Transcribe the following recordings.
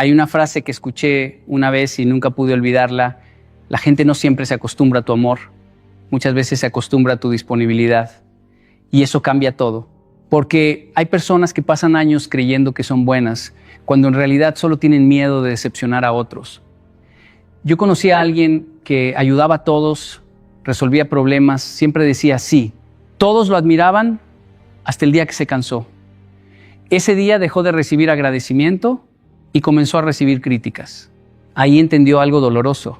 Hay una frase que escuché una vez y nunca pude olvidarla. La gente no siempre se acostumbra a tu amor. Muchas veces se acostumbra a tu disponibilidad. Y eso cambia todo. Porque hay personas que pasan años creyendo que son buenas, cuando en realidad solo tienen miedo de decepcionar a otros. Yo conocí a alguien que ayudaba a todos, resolvía problemas, siempre decía sí. Todos lo admiraban hasta el día que se cansó. Ese día dejó de recibir agradecimiento y comenzó a recibir críticas. Ahí entendió algo doloroso.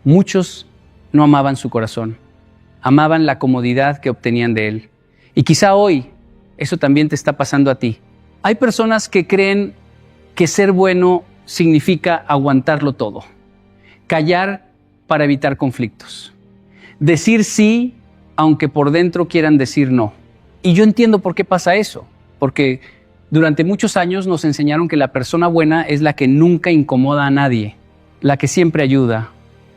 Muchos no amaban su corazón, amaban la comodidad que obtenían de él. Y quizá hoy eso también te está pasando a ti. Hay personas que creen que ser bueno significa aguantarlo todo, callar para evitar conflictos, decir sí aunque por dentro quieran decir no. Y yo entiendo por qué pasa eso, porque durante muchos años nos enseñaron que la persona buena es la que nunca incomoda a nadie, la que siempre ayuda,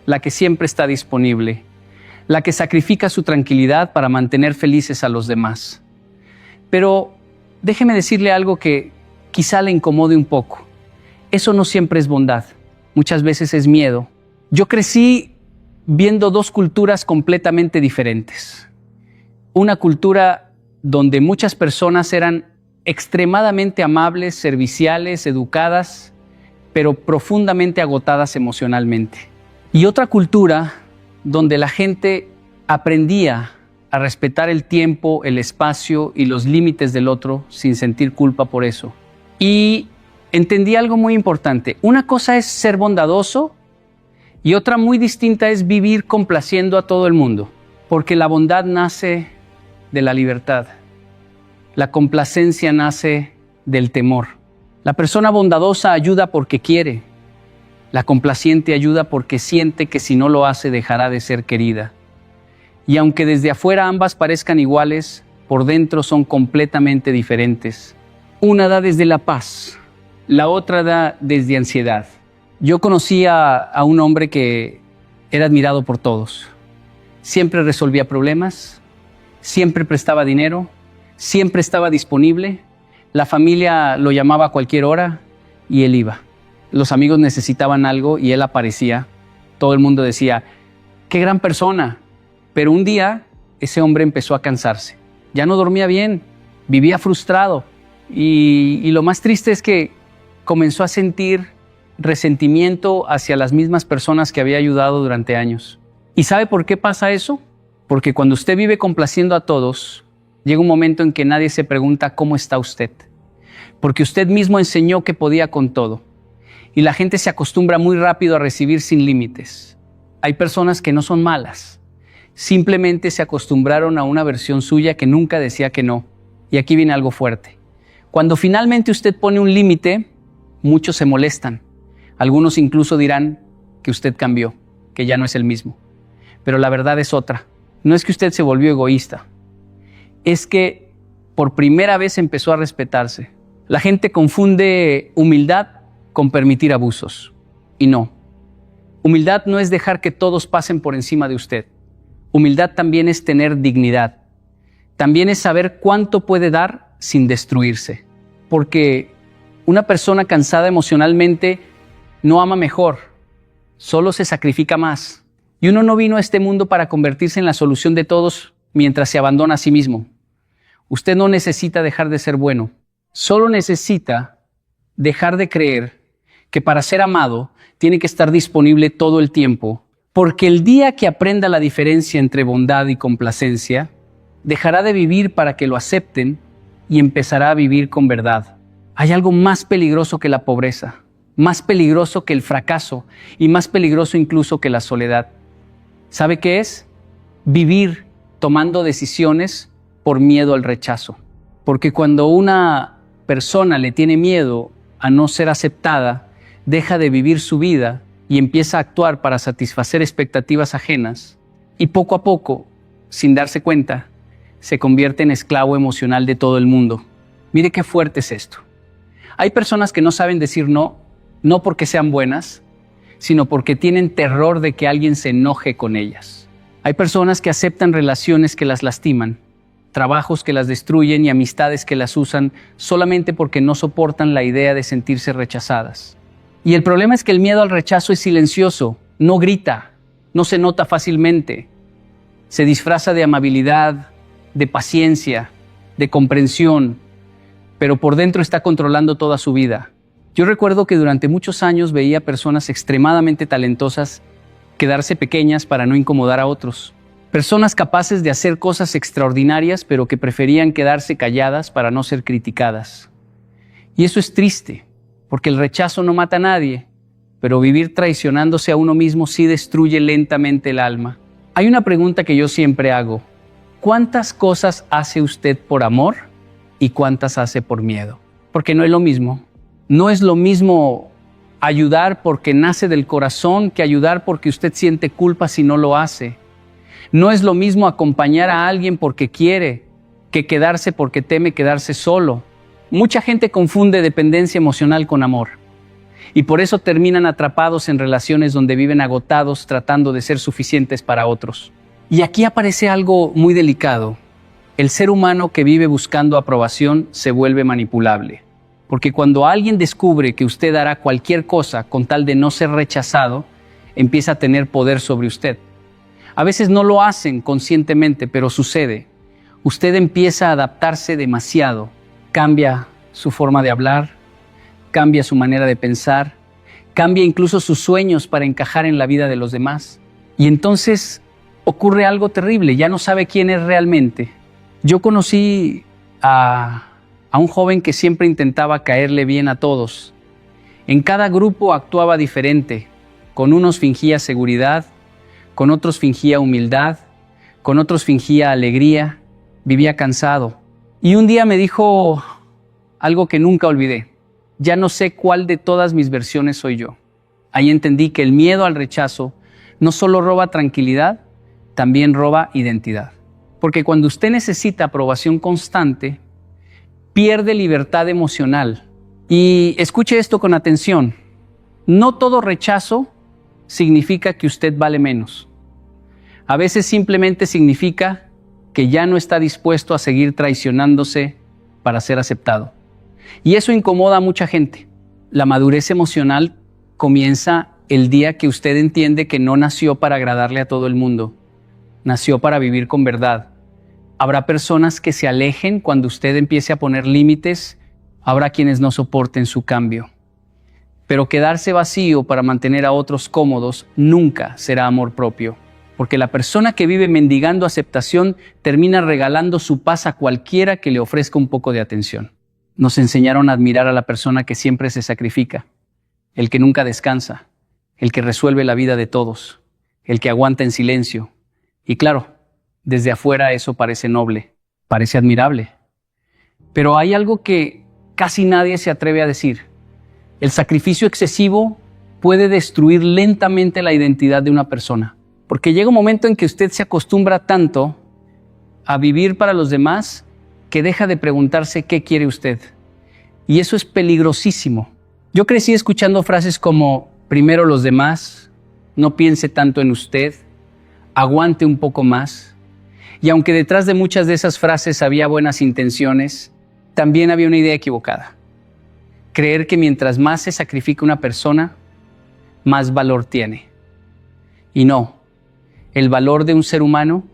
la que siempre está disponible, la que sacrifica su tranquilidad para mantener felices a los demás. Pero déjeme decirle algo que quizá le incomode un poco. Eso no siempre es bondad, muchas veces es miedo. Yo crecí viendo dos culturas completamente diferentes. Una cultura donde muchas personas eran extremadamente amables, serviciales, educadas, pero profundamente agotadas emocionalmente. Y otra cultura donde la gente aprendía a respetar el tiempo, el espacio y los límites del otro sin sentir culpa por eso. Y entendí algo muy importante. Una cosa es ser bondadoso y otra muy distinta es vivir complaciendo a todo el mundo, porque la bondad nace de la libertad. La complacencia nace del temor. La persona bondadosa ayuda porque quiere. La complaciente ayuda porque siente que si no lo hace dejará de ser querida. Y aunque desde afuera ambas parezcan iguales, por dentro son completamente diferentes. Una da desde la paz, la otra da desde ansiedad. Yo conocí a un hombre que era admirado por todos. Siempre resolvía problemas, siempre prestaba dinero, siempre estaba disponible. La familia lo llamaba a cualquier hora y él iba. Los amigos necesitaban algo y él aparecía. Todo el mundo decía, ¡qué gran persona! Pero un día ese hombre empezó a cansarse. Ya no dormía bien, vivía frustrado. Y lo más triste es que comenzó a sentir resentimiento hacia las mismas personas que había ayudado durante años. ¿Y sabe por qué pasa eso? Porque cuando usted vive complaciendo a todos, llega un momento en que nadie se pregunta cómo está usted. Porque usted mismo enseñó que podía con todo. Y la gente se acostumbra muy rápido a recibir sin límites. Hay personas que no son malas. Simplemente se acostumbraron a una versión suya que nunca decía que no. Y aquí viene algo fuerte. Cuando finalmente usted pone un límite, muchos se molestan. Algunos incluso dirán que usted cambió, que ya no es el mismo. Pero la verdad es otra. No es que usted se volvió egoísta. Es que por primera vez empezó a respetarse. La gente confunde humildad con permitir abusos. Y no. Humildad no es dejar que todos pasen por encima de usted. Humildad también es tener dignidad. También es saber cuánto puede dar sin destruirse. Porque una persona cansada emocionalmente no ama mejor, solo se sacrifica más. Y uno no vino a este mundo para convertirse en la solución de todos mientras se abandona a sí mismo. Usted no necesita dejar de ser bueno, solo necesita dejar de creer que para ser amado tiene que estar disponible todo el tiempo, porque el día que aprenda la diferencia entre bondad y complacencia, dejará de vivir para que lo acepten y empezará a vivir con verdad. Hay algo más peligroso que la pobreza, más peligroso que el fracaso y más peligroso incluso que la soledad. ¿Sabe qué es? Vivir tomando decisiones por miedo al rechazo. Porque cuando una persona le tiene miedo a no ser aceptada, deja de vivir su vida y empieza a actuar para satisfacer expectativas ajenas y poco a poco, sin darse cuenta, se convierte en esclavo emocional de todo el mundo. Mire qué fuerte es esto. Hay personas que no saben decir no, no porque sean buenas, sino porque tienen terror de que alguien se enoje con ellas. Hay personas que aceptan relaciones que las lastiman, trabajos que las destruyen y amistades que las usan solamente porque no soportan la idea de sentirse rechazadas. Y el problema es que el miedo al rechazo es silencioso, no grita, no se nota fácilmente. Se disfraza de amabilidad, de paciencia, de comprensión, pero por dentro está controlando toda su vida. Yo recuerdo que durante muchos años veía personas extremadamente talentosas quedarse pequeñas para no incomodar a otros. Personas capaces de hacer cosas extraordinarias, pero que preferían quedarse calladas para no ser criticadas. Y eso es triste, porque el rechazo no mata a nadie, pero vivir traicionándose a uno mismo sí destruye lentamente el alma. Hay una pregunta que yo siempre hago. ¿Cuántas cosas hace usted por amor y cuántas hace por miedo? Porque no es lo mismo. No es lo mismo ayudar porque nace del corazón que ayudar porque usted siente culpa si no lo hace. No es lo mismo acompañar a alguien porque quiere que quedarse porque teme quedarse solo. Mucha gente confunde dependencia emocional con amor y por eso terminan atrapados en relaciones donde viven agotados tratando de ser suficientes para otros. Y aquí aparece algo muy delicado. El ser humano que vive buscando aprobación se vuelve manipulable. Porque cuando alguien descubre que usted hará cualquier cosa con tal de no ser rechazado, empieza a tener poder sobre usted. A veces no lo hacen conscientemente, pero sucede. Usted empieza a adaptarse demasiado. Cambia su forma de hablar, cambia su manera de pensar, cambia incluso sus sueños para encajar en la vida de los demás. Y entonces ocurre algo terrible, ya no sabe quién es realmente. Yo conocí a un joven que siempre intentaba caerle bien a todos. En cada grupo actuaba diferente. Con unos fingía seguridad, con otros fingía humildad, con otros fingía alegría, vivía cansado. Y un día me dijo algo que nunca olvidé. Ya no sé cuál de todas mis versiones soy yo. Ahí entendí que el miedo al rechazo no solo roba tranquilidad, también roba identidad. Porque cuando usted necesita aprobación constante, pierde libertad emocional. Y escuche esto con atención. No todo rechazo significa que usted vale menos. A veces simplemente significa que ya no está dispuesto a seguir traicionándose para ser aceptado. Y eso incomoda a mucha gente. La madurez emocional comienza el día que usted entiende que no nació para agradarle a todo el mundo. Nació para vivir con verdad. Habrá personas que se alejen cuando usted empiece a poner límites. Habrá quienes no soporten su cambio. Pero quedarse vacío para mantener a otros cómodos nunca será amor propio. Porque la persona que vive mendigando aceptación termina regalando su paz a cualquiera que le ofrezca un poco de atención. Nos enseñaron a admirar a la persona que siempre se sacrifica, el que nunca descansa, el que resuelve la vida de todos, el que aguanta en silencio. Y claro, desde afuera eso parece noble, parece admirable. Pero hay algo que casi nadie se atreve a decir. El sacrificio excesivo puede destruir lentamente la identidad de una persona. Porque llega un momento en que usted se acostumbra tanto a vivir para los demás que deja de preguntarse qué quiere usted. Y eso es peligrosísimo. Yo crecí escuchando frases como, primero los demás, no piense tanto en usted, aguante un poco más. Y aunque detrás de muchas de esas frases había buenas intenciones, también había una idea equivocada. Creer que mientras más se sacrifica una persona, más valor tiene. Y no, el valor de un ser humano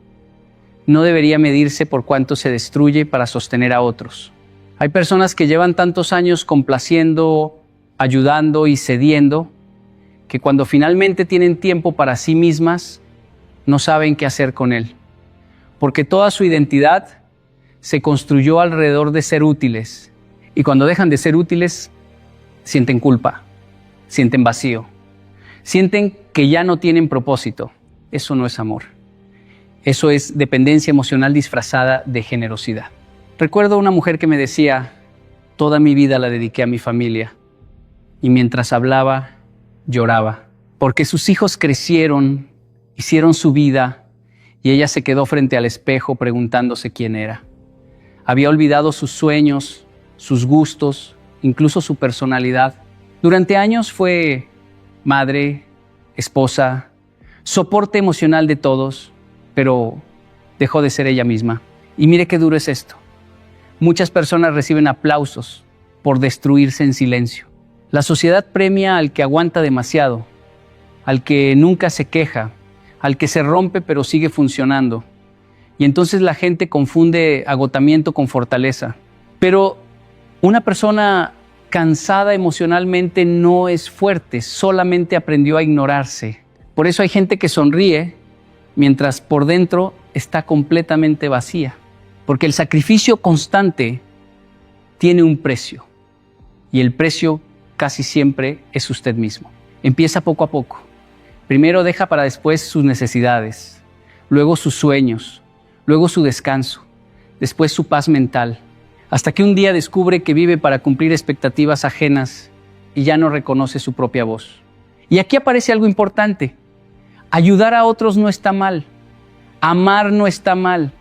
no debería medirse por cuánto se destruye para sostener a otros. Hay personas que llevan tantos años complaciendo, ayudando y cediendo, que cuando finalmente tienen tiempo para sí mismas, no saben qué hacer con él. Porque toda su identidad se construyó alrededor de ser útiles. Y cuando dejan de ser útiles, sienten culpa, sienten vacío, sienten que ya no tienen propósito. Eso no es amor. Eso es dependencia emocional disfrazada de generosidad. Recuerdo una mujer que me decía, toda mi vida la dediqué a mi familia. Y mientras hablaba, lloraba. Porque sus hijos crecieron, hicieron su vida, y ella se quedó frente al espejo preguntándose quién era. Había olvidado sus sueños, sus gustos, incluso su personalidad. Durante años fue madre, esposa, soporte emocional de todos, pero dejó de ser ella misma. Y mire qué duro es esto. Muchas personas reciben aplausos por destruirse en silencio. La sociedad premia al que aguanta demasiado, al que nunca se queja, al que se rompe pero sigue funcionando. Y entonces la gente confunde agotamiento con fortaleza. Pero una persona cansada emocionalmente no es fuerte, solamente aprendió a ignorarse. Por eso hay gente que sonríe mientras por dentro está completamente vacía. Porque el sacrificio constante tiene un precio. Y el precio casi siempre es usted mismo. Empieza poco a poco. Primero deja para después sus necesidades, luego sus sueños, luego su descanso, después su paz mental, hasta que un día descubre que vive para cumplir expectativas ajenas y ya no reconoce su propia voz. Y aquí aparece algo importante. Ayudar a otros no está mal, amar no está mal,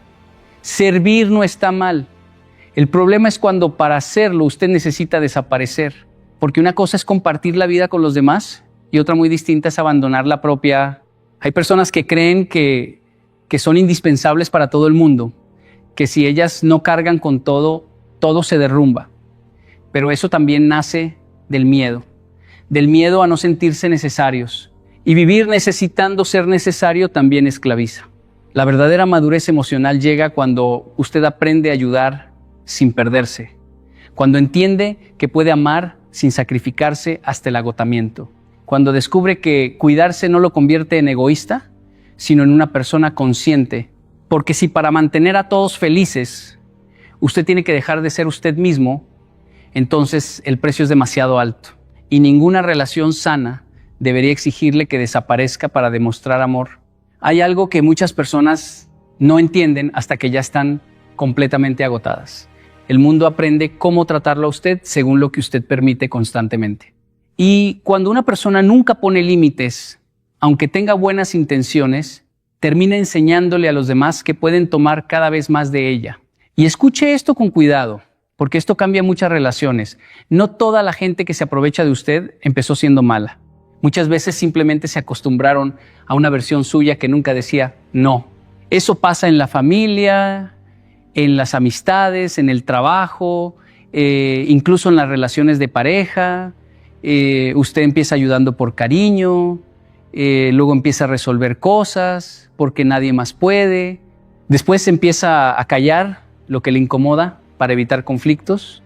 servir no está mal. El problema es cuando para hacerlo usted necesita desaparecer, porque una cosa es compartir la vida con los demás y otra muy distinta es abandonar la propia. Hay personas que creen que son indispensables para todo el mundo, que si ellas no cargan con todo, todo se derrumba. Pero eso también nace del miedo a no sentirse necesarios. Y vivir necesitando ser necesario también esclaviza. La verdadera madurez emocional llega cuando usted aprende a ayudar sin perderse, cuando entiende que puede amar sin sacrificarse hasta el agotamiento, cuando descubre que cuidarse no lo convierte en egoísta, sino en una persona consciente. Porque si para mantener a todos felices usted tiene que dejar de ser usted mismo, entonces el precio es demasiado alto. Y ninguna relación sana debería exigirle que desaparezca para demostrar amor. Hay algo que muchas personas no entienden hasta que ya están completamente agotadas. El mundo aprende cómo tratarlo a usted según lo que usted permite constantemente. Y cuando una persona nunca pone límites, aunque tenga buenas intenciones, termina enseñándole a los demás que pueden tomar cada vez más de ella. Y escuche esto con cuidado, porque esto cambia muchas relaciones. No toda la gente que se aprovecha de usted empezó siendo mala. Muchas veces simplemente se acostumbraron a una versión suya que nunca decía no. Eso pasa en la familia, en las amistades, en el trabajo, incluso en las relaciones de pareja. Usted empieza ayudando por cariño, luego empieza a resolver cosas porque nadie más puede. Después empieza a callar lo que le incomoda para evitar conflictos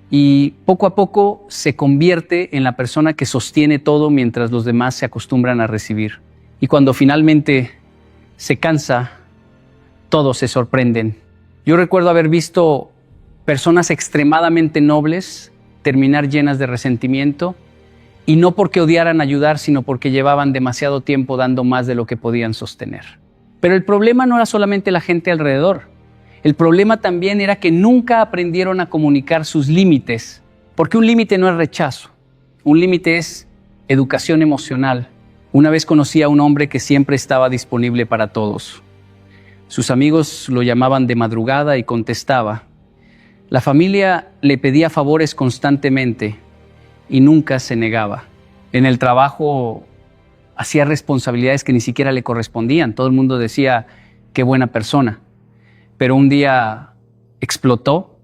y poco a poco se convierte en la persona que sostiene todo mientras los demás se acostumbran a recibir. Y cuando finalmente se cansa, todos se sorprenden. Yo recuerdo haber visto personas extremadamente nobles terminar llenas de resentimiento, y no porque odiaran ayudar, sino porque llevaban demasiado tiempo dando más de lo que podían sostener. Pero el problema no era solamente la gente alrededor. El problema también era que nunca aprendieron a comunicar sus límites, porque un límite no es rechazo, un límite es educación emocional. Una vez conocí a un hombre que siempre estaba disponible para todos. Sus amigos lo llamaban de madrugada y contestaba. La familia le pedía favores constantemente y nunca se negaba. En el trabajo hacía responsabilidades que ni siquiera le correspondían. Todo el mundo decía, qué buena persona. Pero un día explotó,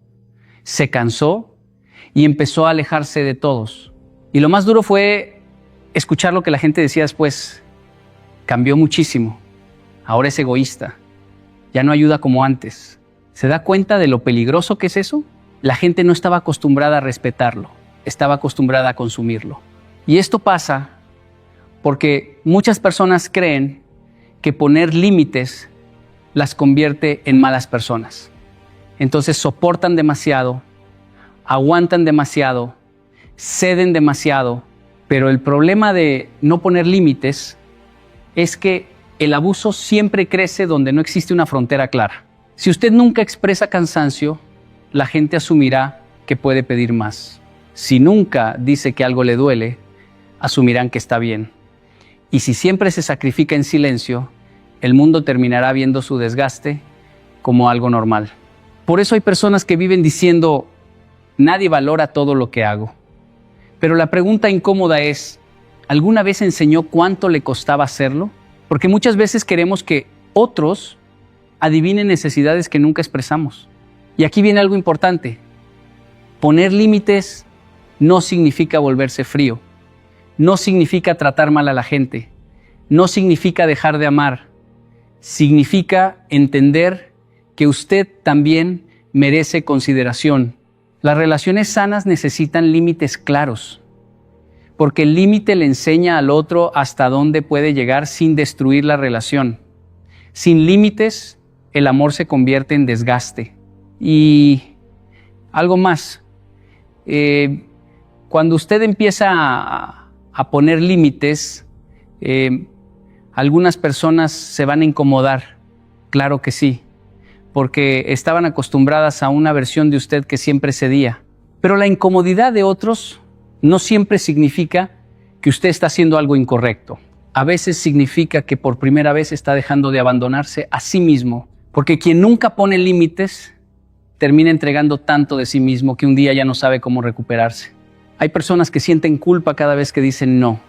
se cansó y empezó a alejarse de todos. Y lo más duro fue escuchar lo que la gente decía después. Cambió muchísimo. Ahora es egoísta. Ya no ayuda como antes. ¿Se da cuenta de lo peligroso que es eso? La gente no estaba acostumbrada a respetarlo. Estaba acostumbrada a consumirlo. Y esto pasa porque muchas personas creen que poner límites las convierte en malas personas. Entonces soportan demasiado, aguantan demasiado, ceden demasiado, pero el problema de no poner límites es que el abuso siempre crece donde no existe una frontera clara. Si usted nunca expresa cansancio, la gente asumirá que puede pedir más. Si nunca dice que algo le duele, asumirán que está bien. Y si siempre se sacrifica en silencio, el mundo terminará viendo su desgaste como algo normal. Por eso hay personas que viven diciendo, nadie valora todo lo que hago. Pero la pregunta incómoda es, ¿alguna vez enseñó cuánto le costaba hacerlo? Porque muchas veces queremos que otros adivinen necesidades que nunca expresamos. Y aquí viene algo importante. Poner límites no significa volverse frío, no significa tratar mal a la gente, no significa dejar de amar, significa entender que usted también merece consideración. Las relaciones sanas necesitan límites claros, porque el límite le enseña al otro hasta dónde puede llegar sin destruir la relación. Sin límites, el amor se convierte en desgaste. Y algo más, cuando usted empieza a poner límites, algunas personas se van a incomodar, claro que sí, porque estaban acostumbradas a una versión de usted que siempre cedía. Pero la incomodidad de otros no siempre significa que usted está haciendo algo incorrecto. A veces significa que por primera vez está dejando de abandonarse a sí mismo, porque quien nunca pone límites termina entregando tanto de sí mismo que un día ya no sabe cómo recuperarse. Hay personas que sienten culpa cada vez que dicen no,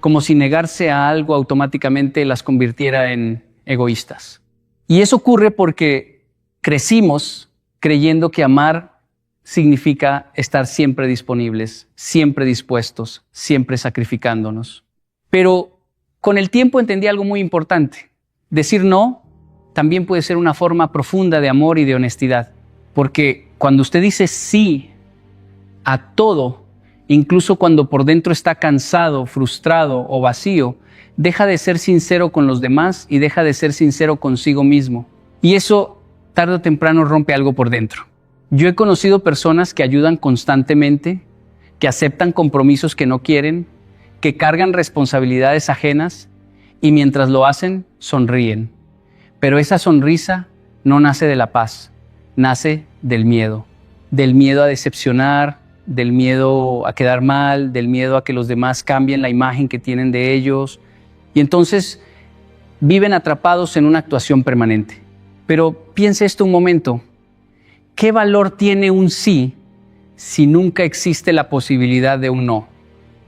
como si negarse a algo automáticamente las convirtiera en egoístas. Y eso ocurre porque crecimos creyendo que amar significa estar siempre disponibles, siempre dispuestos, siempre sacrificándonos. Pero con el tiempo entendí algo muy importante. Decir no también puede ser una forma profunda de amor y de honestidad. Porque cuando usted dice sí a todo, incluso cuando por dentro está cansado, frustrado o vacío, deja de ser sincero con los demás y deja de ser sincero consigo mismo. Y eso tarde o temprano rompe algo por dentro. Yo he conocido personas que ayudan constantemente, que aceptan compromisos que no quieren, que cargan responsabilidades ajenas y mientras lo hacen, sonríen. Pero esa sonrisa no nace de la paz, nace del miedo a decepcionar, del miedo a quedar mal, del miedo a que los demás cambien la imagen que tienen de ellos. Y entonces viven atrapados en una actuación permanente. Pero piense esto un momento. ¿Qué valor tiene un sí si nunca existe la posibilidad de un no?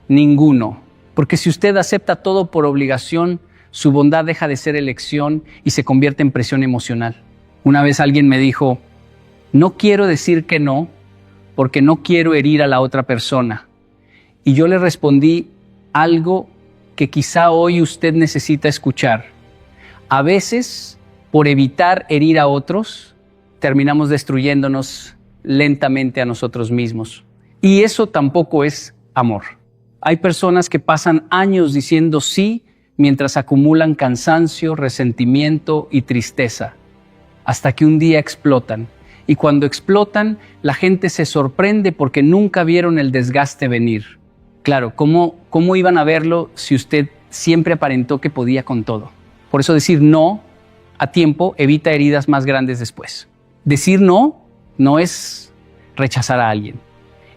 Ninguno. Porque si usted acepta todo por obligación, su bondad deja de ser elección y se convierte en presión emocional. Una vez alguien me dijo, no quiero decir que no, porque no quiero herir a la otra persona. Y yo le respondí algo que quizá hoy usted necesita escuchar. A veces, por evitar herir a otros, terminamos destruyéndonos lentamente a nosotros mismos. Y eso tampoco es amor. Hay personas que pasan años diciendo sí mientras acumulan cansancio, resentimiento y tristeza, hasta que un día explotan. Y cuando explotan, la gente se sorprende porque nunca vieron el desgaste venir. Claro, ¿cómo iban a verlo si usted siempre aparentó que podía con todo? Por eso decir no a tiempo evita heridas más grandes después. Decir no no es rechazar a alguien.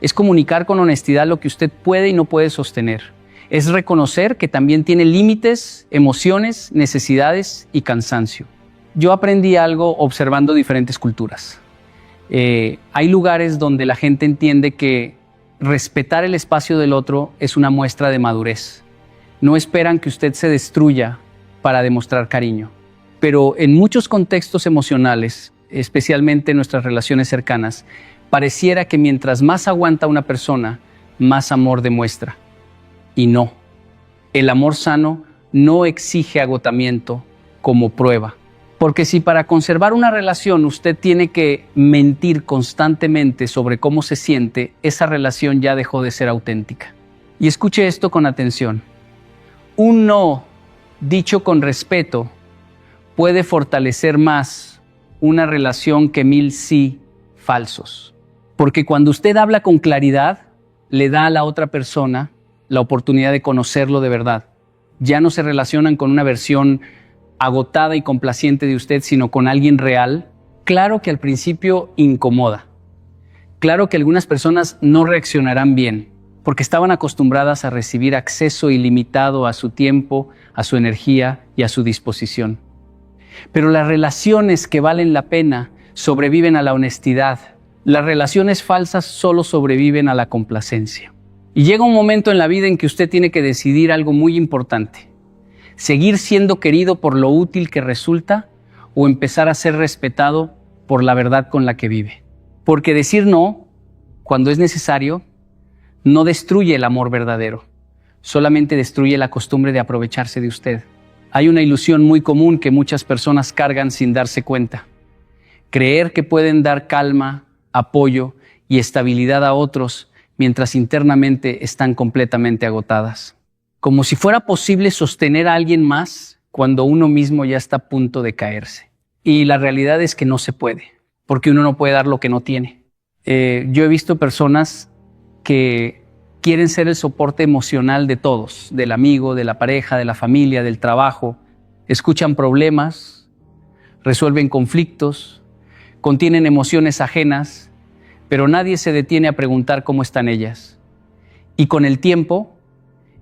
Es comunicar con honestidad lo que usted puede y no puede sostener. Es reconocer que también tiene límites, emociones, necesidades y cansancio. Yo aprendí algo observando diferentes culturas. Hay lugares donde la gente entiende que respetar el espacio del otro es una muestra de madurez. No esperan que usted se destruya para demostrar cariño. Pero en muchos contextos emocionales, especialmente en nuestras relaciones cercanas, pareciera que mientras más aguanta una persona, más amor demuestra. Y no. El amor sano no exige agotamiento como prueba. Porque si para conservar una relación usted tiene que mentir constantemente sobre cómo se siente, esa relación ya dejó de ser auténtica. Y escuche esto con atención. Un no dicho con respeto puede fortalecer más una relación que 1000 sí falsos. Porque cuando usted habla con claridad, le da a la otra persona la oportunidad de conocerlo de verdad. Ya no se relacionan con una versión agotada y complaciente de usted, sino con alguien real. Claro que al principio incomoda. Claro que algunas personas no reaccionarán bien, porque estaban acostumbradas a recibir acceso ilimitado a su tiempo, a su energía y a su disposición. Pero las relaciones que valen la pena sobreviven a la honestidad. Las relaciones falsas solo sobreviven a la complacencia. Y llega un momento en la vida en que usted tiene que decidir algo muy importante. Seguir siendo querido por lo útil que resulta o empezar a ser respetado por la verdad con la que vive. Porque decir no, cuando es necesario, no destruye el amor verdadero, solamente destruye la costumbre de aprovecharse de usted. Hay una ilusión muy común que muchas personas cargan sin darse cuenta. Creer que pueden dar calma, apoyo y estabilidad a otros mientras internamente están completamente agotadas. Como si fuera posible sostener a alguien más cuando uno mismo ya está a punto de caerse. Y la realidad es que no se puede, porque uno no puede dar lo que no tiene. Yo he visto personas que quieren ser el soporte emocional de todos, del amigo, de la pareja, de la familia, del trabajo. Escuchan problemas, resuelven conflictos, contienen emociones ajenas, pero nadie se detiene a preguntar cómo están ellas. Y con el tiempo,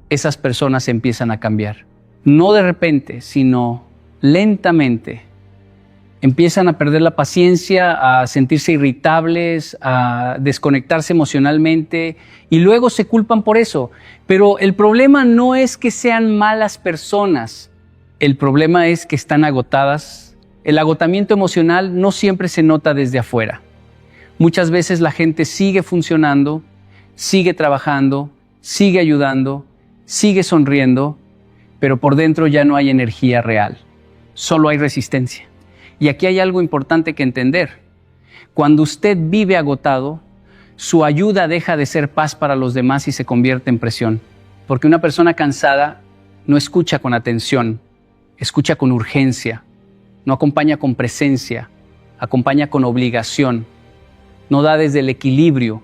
esas personas empiezan a cambiar. No de repente, sino lentamente. Empiezan a perder la paciencia, a sentirse irritables, a desconectarse emocionalmente y luego se culpan por eso. Pero el problema no es que sean malas personas, el problema es que están agotadas. El agotamiento emocional no siempre se nota desde afuera. Muchas veces la gente sigue funcionando, sigue trabajando, sigue ayudando, sigue sonriendo, pero por dentro ya no hay energía real, solo hay resistencia. Y aquí hay algo importante que entender. Cuando usted vive agotado, su ayuda deja de ser paz para los demás y se convierte en presión. Porque una persona cansada no escucha con atención, escucha con urgencia, no acompaña con presencia, acompaña con obligación, no da desde el equilibrio,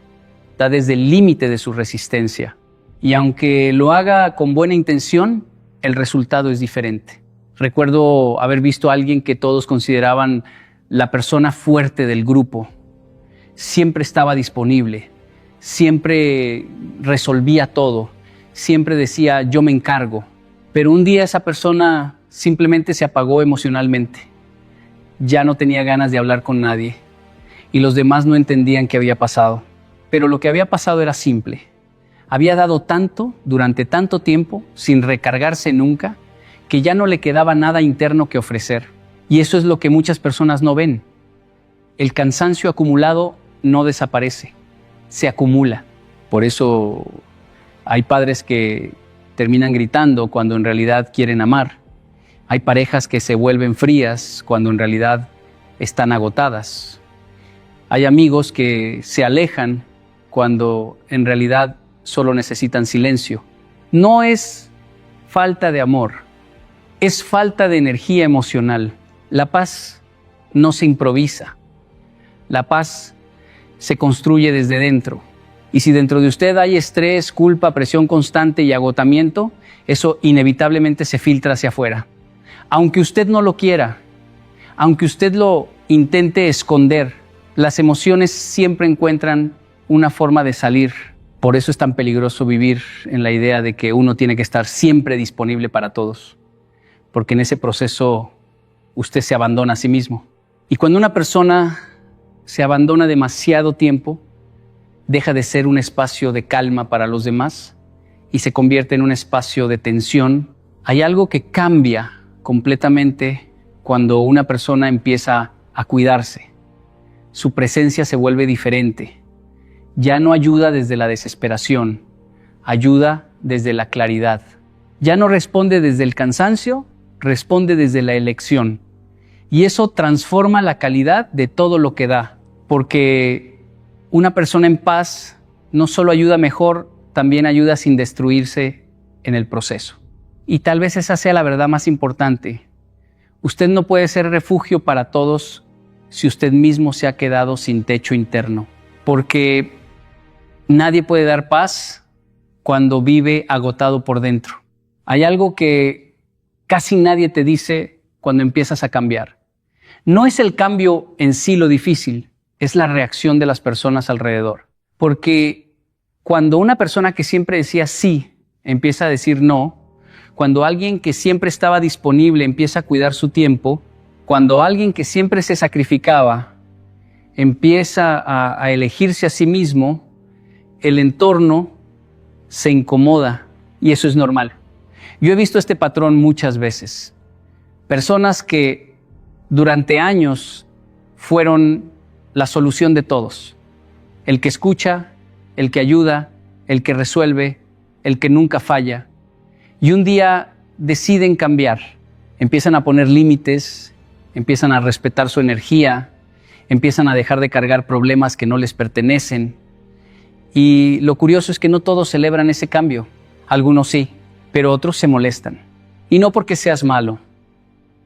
da desde el límite de su resistencia. Y aunque lo haga con buena intención, el resultado es diferente. Recuerdo haber visto a alguien que todos consideraban la persona fuerte del grupo. Siempre estaba disponible, siempre resolvía todo, siempre decía yo me encargo. Pero un día esa persona simplemente se apagó emocionalmente. Ya no tenía ganas de hablar con nadie y los demás no entendían qué había pasado. Pero lo que había pasado era simple. Había dado tanto durante tanto tiempo sin recargarse nunca que ya no le quedaba nada interno que ofrecer. Y eso es lo que muchas personas no ven. El cansancio acumulado no desaparece, se acumula. Por eso hay padres que terminan gritando cuando en realidad quieren amar. Hay parejas que se vuelven frías cuando en realidad están agotadas. Hay amigos que se alejan cuando en realidad solo necesitan silencio. No es falta de amor. Es falta de energía emocional. La paz no se improvisa. La paz se construye desde dentro. Y si dentro de usted hay estrés, culpa, presión constante y agotamiento, eso inevitablemente se filtra hacia afuera. Aunque usted no lo quiera, aunque usted lo intente esconder, las emociones siempre encuentran una forma de salir. Por eso es tan peligroso vivir en la idea de que uno tiene que estar siempre disponible para todos. Porque en ese proceso usted se abandona a sí mismo. Y cuando una persona se abandona demasiado tiempo, deja de ser un espacio de calma para los demás y se convierte en un espacio de tensión. Hay algo que cambia completamente cuando una persona empieza a cuidarse. Su presencia se vuelve diferente. Ya no ayuda desde la desesperación, ayuda desde la claridad. Ya no responde desde el cansancio, responde desde la elección. Y eso transforma la calidad de todo lo que da, porque una persona en paz no solo ayuda mejor, también ayuda sin destruirse en el proceso. Y tal vez esa sea la verdad más importante. Usted no puede ser refugio para todos si usted mismo se ha quedado sin techo interno, porque nadie puede dar paz cuando vive agotado por dentro. Hay algo que casi nadie te dice cuando empiezas a cambiar. No es el cambio en sí lo difícil, es la reacción de las personas alrededor. Porque cuando una persona que siempre decía sí empieza a decir no, cuando alguien que siempre estaba disponible empieza a cuidar su tiempo, cuando alguien que siempre se sacrificaba empieza a elegirse a sí mismo, el entorno se incomoda y eso es normal. Yo he visto este patrón muchas veces. Personas que durante años fueron la solución de todos. El que escucha, el que ayuda, el que resuelve, el que nunca falla. Y un día deciden cambiar, empiezan a poner límites, empiezan a respetar su energía, empiezan a dejar de cargar problemas que no les pertenecen. Y lo curioso es que no todos celebran ese cambio. Algunos sí, pero otros se molestan. Y no porque seas malo,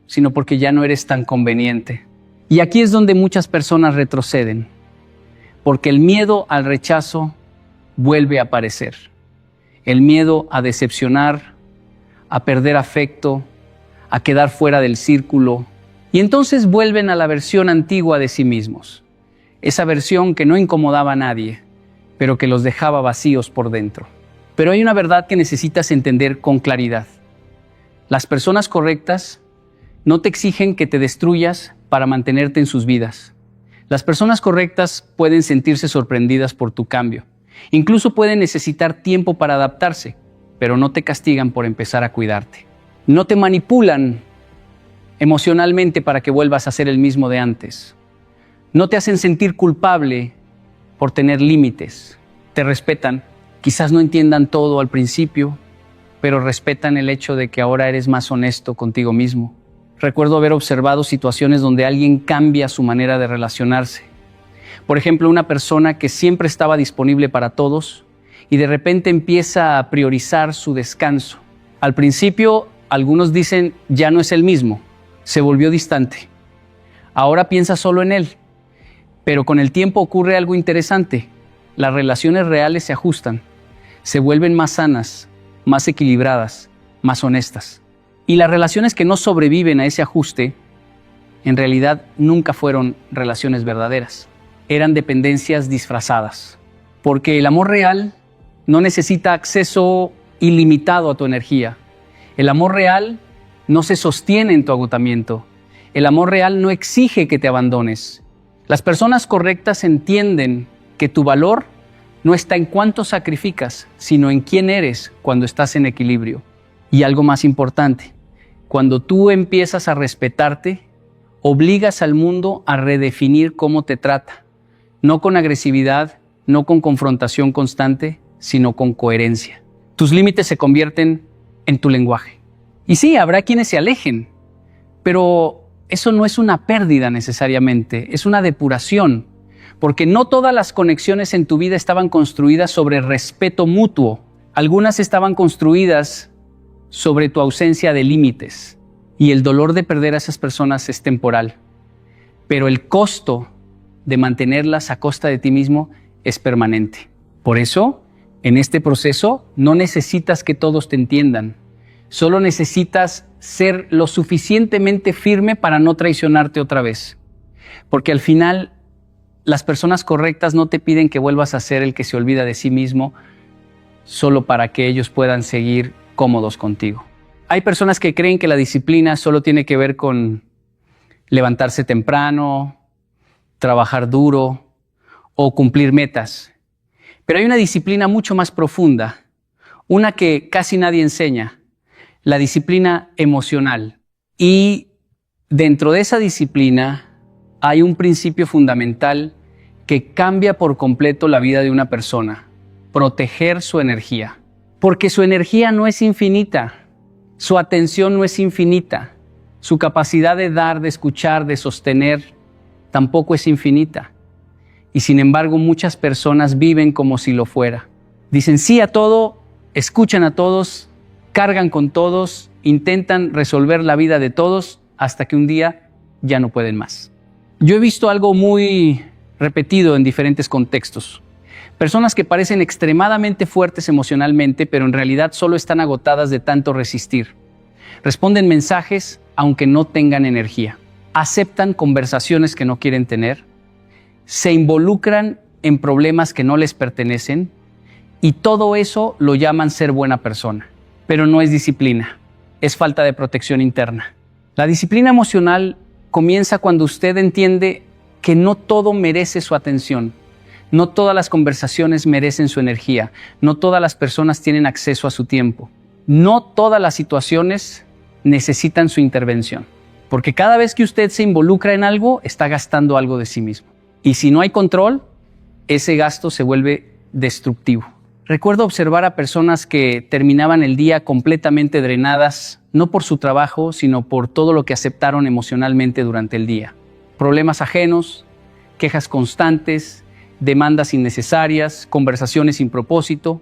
sino porque ya no eres tan conveniente. Y aquí es donde muchas personas retroceden, porque el miedo al rechazo vuelve a aparecer. El miedo a decepcionar, a perder afecto, a quedar fuera del círculo. Y entonces vuelven a la versión antigua de sí mismos. Esa versión que no incomodaba a nadie, pero que los dejaba vacíos por dentro. Pero hay una verdad que necesitas entender con claridad. Las personas correctas no te exigen que te destruyas para mantenerte en sus vidas. Las personas correctas pueden sentirse sorprendidas por tu cambio. Incluso pueden necesitar tiempo para adaptarse, pero no te castigan por empezar a cuidarte. No te manipulan emocionalmente para que vuelvas a ser el mismo de antes. No te hacen sentir culpable por tener límites. Te respetan. Quizás no entiendan todo al principio, pero respetan el hecho de que ahora eres más honesto contigo mismo. Recuerdo haber observado situaciones donde alguien cambia su manera de relacionarse. Por ejemplo, una persona que siempre estaba disponible para todos y de repente empieza a priorizar su descanso. Al principio, algunos dicen, ya no es el mismo, se volvió distante. Ahora piensa solo en él. Pero con el tiempo ocurre algo interesante. Las relaciones reales se ajustan, se vuelven más sanas, más equilibradas, más honestas. Y las relaciones que no sobreviven a ese ajuste, en realidad nunca fueron relaciones verdaderas. Eran dependencias disfrazadas. Porque el amor real no necesita acceso ilimitado a tu energía. El amor real no se sostiene en tu agotamiento. El amor real no exige que te abandones. Las personas correctas entienden que tu valor no está en cuánto sacrificas, sino en quién eres cuando estás en equilibrio. Y algo más importante, cuando tú empiezas a respetarte, obligas al mundo a redefinir cómo te trata. No con agresividad, no con confrontación constante, sino con coherencia. Tus límites se convierten en tu lenguaje. Y sí, habrá quienes se alejen, pero eso no es una pérdida necesariamente, es una depuración, porque no todas las conexiones en tu vida estaban construidas sobre respeto mutuo. Algunas estaban construidas sobre tu ausencia de límites, y el dolor de perder a esas personas es temporal, pero el costo de mantenerlas a costa de ti mismo es permanente. Por eso, en este proceso, no necesitas que todos te entiendan. Solo necesitas ser lo suficientemente firme para no traicionarte otra vez. Porque al final, las personas correctas no te piden que vuelvas a ser el que se olvida de sí mismo solo para que ellos puedan seguir cómodos contigo. Hay personas que creen que la disciplina solo tiene que ver con levantarse temprano, trabajar duro o cumplir metas. Pero hay una disciplina mucho más profunda, una que casi nadie enseña, la disciplina emocional. Y dentro de esa disciplina hay un principio fundamental que cambia por completo la vida de una persona: proteger su energía. Porque su energía no es infinita, su atención no es infinita, su capacidad de dar, de escuchar, de sostener, tampoco es infinita. Y sin embargo, muchas personas viven como si lo fuera. Dicen sí a todo, escuchan a todos, cargan con todos, intentan resolver la vida de todos hasta que un día ya no pueden más. Yo he visto algo muy repetido en diferentes contextos. Personas que parecen extremadamente fuertes emocionalmente, pero en realidad solo están agotadas de tanto resistir. Responden mensajes aunque no tengan energía. Aceptan conversaciones que no quieren tener. Se involucran en problemas que no les pertenecen. Y todo eso lo llaman ser buena persona. Pero no es disciplina, es falta de protección interna. La disciplina emocional comienza cuando usted entiende que no todo merece su atención. No todas las conversaciones merecen su energía. No todas las personas tienen acceso a su tiempo. No todas las situaciones necesitan su intervención. Porque cada vez que usted se involucra en algo, está gastando algo de sí mismo. Y si no hay control, ese gasto se vuelve destructivo. Recuerdo observar a personas que terminaban el día completamente drenadas, no por su trabajo, sino por todo lo que aceptaron emocionalmente durante el día. Problemas ajenos, quejas constantes, demandas innecesarias, conversaciones sin propósito,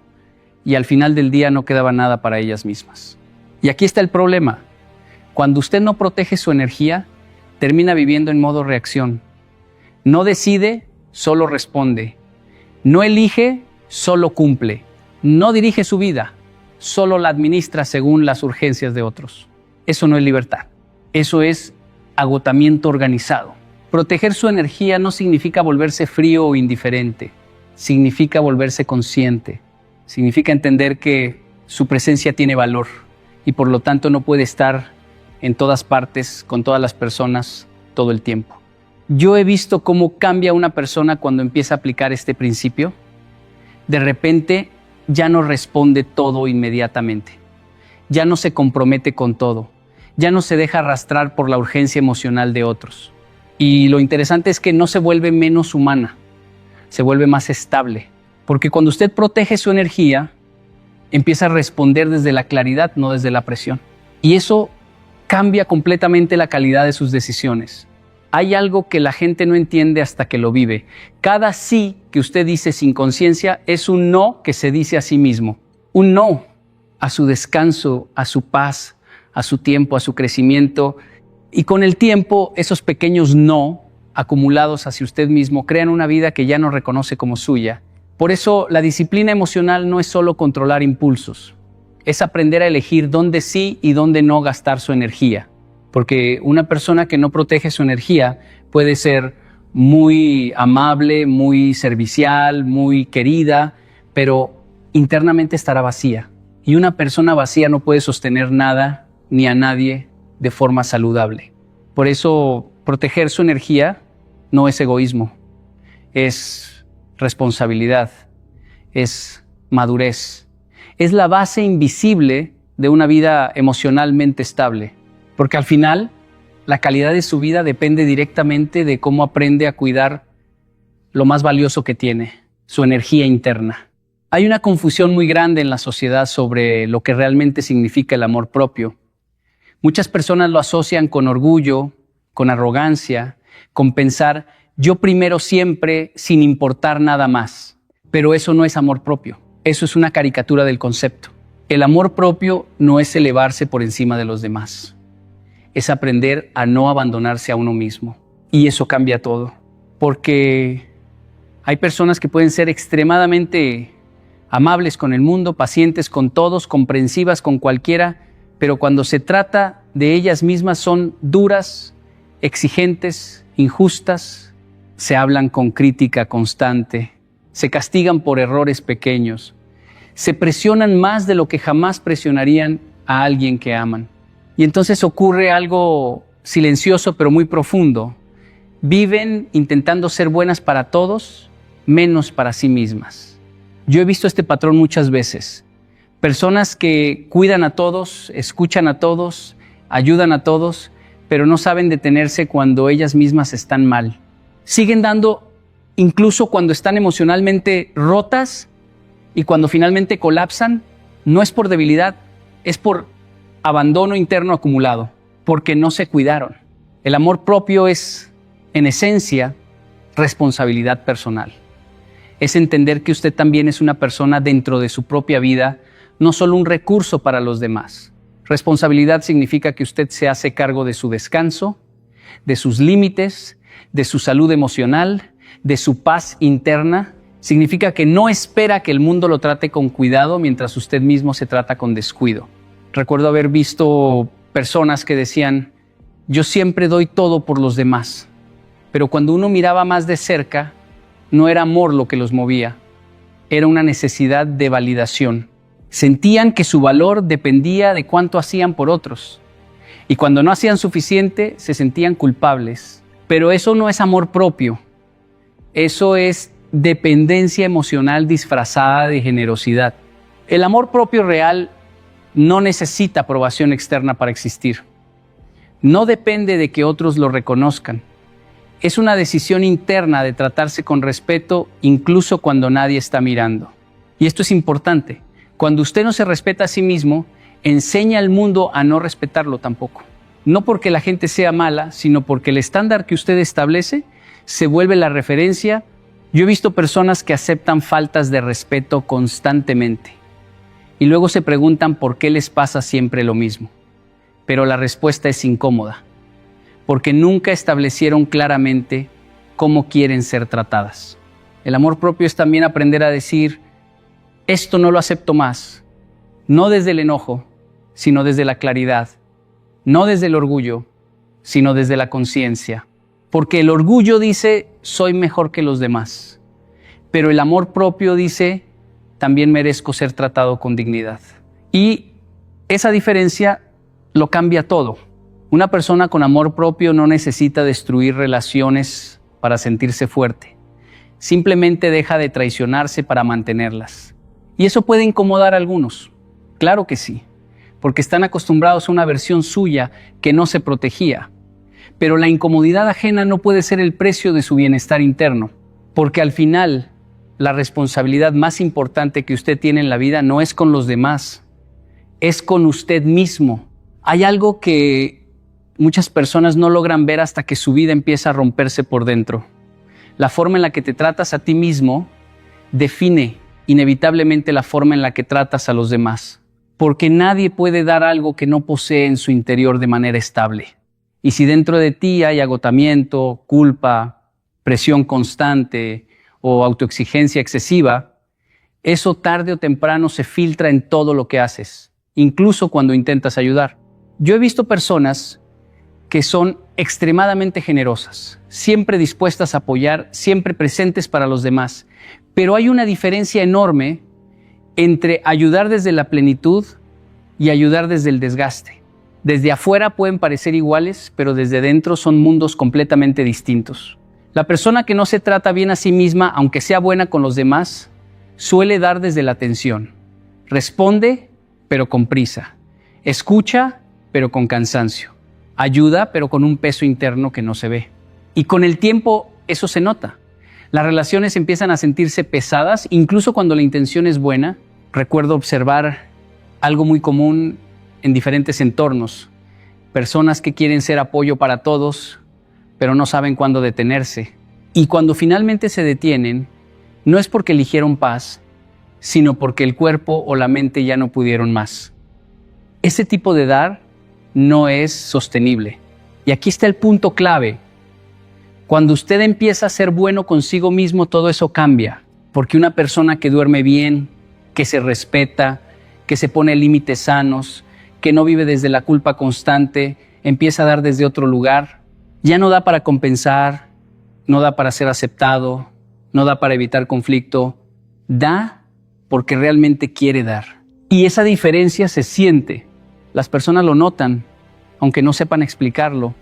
y al final del día no quedaba nada para ellas mismas. Y aquí está el problema. Cuando usted no protege su energía, termina viviendo en modo reacción. No decide, solo responde. No elige, solo cumple. No dirige su vida, solo la administra según las urgencias de otros. Eso no es libertad. Eso es agotamiento organizado. Proteger su energía no significa volverse frío o indiferente. Significa volverse consciente. Significa entender que su presencia tiene valor y por lo tanto no puede estar en todas partes, con todas las personas, todo el tiempo. Yo he visto cómo cambia una persona cuando empieza a aplicar este principio. De repente ya no responde todo inmediatamente. Ya no se compromete con todo. Ya no se deja arrastrar por la urgencia emocional de otros. Y lo interesante es que no se vuelve menos humana, se vuelve más estable. Porque cuando usted protege su energía, empieza a responder desde la claridad, no desde la presión. Y eso cambia completamente la calidad de sus decisiones. Hay algo que la gente no entiende hasta que lo vive. Cada sí que usted dice sin conciencia es un no que se dice a sí mismo. Un no a su descanso, a su paz, a su tiempo, a su crecimiento. Y con el tiempo, esos pequeños no acumulados hacia usted mismo crean una vida que ya no reconoce como suya. Por eso, la disciplina emocional no es solo controlar impulsos. Es aprender a elegir dónde sí y dónde no gastar su energía. Porque una persona que no protege su energía puede ser muy amable, muy servicial, muy querida, pero internamente estará vacía. Y una persona vacía no puede sostener nada ni a nadie de forma saludable. Por eso, proteger su energía no es egoísmo, es responsabilidad, es madurez. Es la base invisible de una vida emocionalmente estable, porque al final la calidad de su vida depende directamente de cómo aprende a cuidar lo más valioso que tiene, su energía interna. Hay una confusión muy grande en la sociedad sobre lo que realmente significa el amor propio. Muchas personas lo asocian con orgullo, con arrogancia, con pensar yo primero siempre sin importar nada más. Pero eso no es amor propio, eso es una caricatura del concepto. El amor propio no es elevarse por encima de los demás, es aprender a no abandonarse a uno mismo. Y eso cambia todo, porque hay personas que pueden ser extremadamente amables con el mundo, pacientes con todos, comprensivas con cualquiera, pero cuando se trata de ellas mismas son duras, exigentes, injustas, se hablan con crítica constante, se castigan por errores pequeños, se presionan más de lo que jamás presionarían a alguien que aman. Y entonces ocurre algo silencioso pero muy profundo. Viven intentando ser buenas para todos, menos para sí mismas. Yo he visto este patrón muchas veces. Personas que cuidan a todos, escuchan a todos, ayudan a todos, pero no saben detenerse cuando ellas mismas están mal. Siguen dando incluso cuando están emocionalmente rotas y cuando finalmente colapsan, no es por debilidad, es por abandono interno acumulado, porque no se cuidaron. El amor propio es, en esencia, responsabilidad personal. Es entender que usted también es una persona dentro de su propia vida, no solo un recurso para los demás. Responsabilidad significa que usted se hace cargo de su descanso, de sus límites, de su salud emocional, de su paz interna. Significa que no espera que el mundo lo trate con cuidado mientras usted mismo se trata con descuido. Recuerdo haber visto personas que decían, yo siempre doy todo por los demás, pero cuando uno miraba más de cerca, no era amor lo que los movía, era una necesidad de validación. Sentían que su valor dependía de cuánto hacían por otros. Y cuando no hacían suficiente, se sentían culpables. Pero eso no es amor propio. Eso es dependencia emocional disfrazada de generosidad. El amor propio real no necesita aprobación externa para existir. No depende de que otros lo reconozcan. Es una decisión interna de tratarse con respeto incluso cuando nadie está mirando. Y esto es importante. Cuando usted no se respeta a sí mismo, enseña al mundo a no respetarlo tampoco. No porque la gente sea mala, sino porque el estándar que usted establece se vuelve la referencia. Yo he visto personas que aceptan faltas de respeto constantemente y luego se preguntan por qué les pasa siempre lo mismo. Pero la respuesta es incómoda, porque nunca establecieron claramente cómo quieren ser tratadas. El amor propio es también aprender a decir, esto no lo acepto más, no desde el enojo, sino desde la claridad, no desde el orgullo, sino desde la conciencia. Porque el orgullo dice, soy mejor que los demás, pero el amor propio dice, también merezco ser tratado con dignidad. Y esa diferencia lo cambia todo. Una persona con amor propio no necesita destruir relaciones para sentirse fuerte. Simplemente deja de traicionarse para mantenerlas. Y eso puede incomodar a algunos. Claro que sí, porque están acostumbrados a una versión suya que no se protegía. Pero la incomodidad ajena no puede ser el precio de su bienestar interno, porque al final la responsabilidad más importante que usted tiene en la vida no es con los demás, es con usted mismo. Hay algo que muchas personas no logran ver hasta que su vida empieza a romperse por dentro. La forma en la que te tratas a ti mismo define inevitablemente la forma en la que tratas a los demás, porque nadie puede dar algo que no posee en su interior de manera estable. Y si dentro de ti hay agotamiento, culpa, presión constante o autoexigencia excesiva, eso tarde o temprano se filtra en todo lo que haces, incluso cuando intentas ayudar. Yo he visto personas que son extremadamente generosas, siempre dispuestas a apoyar, siempre presentes para los demás, pero hay una diferencia enorme entre ayudar desde la plenitud y ayudar desde el desgaste. Desde afuera pueden parecer iguales, pero desde dentro son mundos completamente distintos. La persona que no se trata bien a sí misma, aunque sea buena con los demás, suele dar desde la tensión. Responde, pero con prisa. Escucha, pero con cansancio. Ayuda, pero con un peso interno que no se ve. Y con el tiempo eso se nota. Las relaciones empiezan a sentirse pesadas, incluso cuando la intención es buena. Recuerdo observar algo muy común en diferentes entornos. Personas que quieren ser apoyo para todos, pero no saben cuándo detenerse. Y cuando finalmente se detienen, no es porque eligieron paz, sino porque el cuerpo o la mente ya no pudieron más. Ese tipo de dar no es sostenible. Y aquí está el punto clave. Cuando usted empieza a ser bueno consigo mismo, todo eso cambia. Porque una persona que duerme bien, que se respeta, que se pone límites sanos, que no vive desde la culpa constante, empieza a dar desde otro lugar, ya no da para compensar, no da para ser aceptado, no da para evitar conflicto, da porque realmente quiere dar. Y esa diferencia se siente. Las personas lo notan, aunque no sepan explicarlo.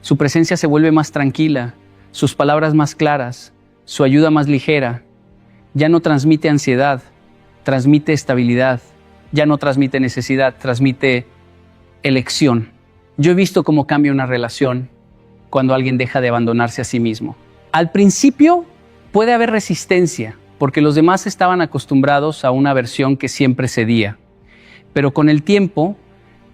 Su presencia se vuelve más tranquila, sus palabras más claras, su ayuda más ligera. Ya no transmite ansiedad, transmite estabilidad. Ya no transmite necesidad, transmite elección. Yo he visto cómo cambia una relación cuando alguien deja de abandonarse a sí mismo. Al principio puede haber resistencia, porque los demás estaban acostumbrados a una versión que siempre cedía. Pero con el tiempo,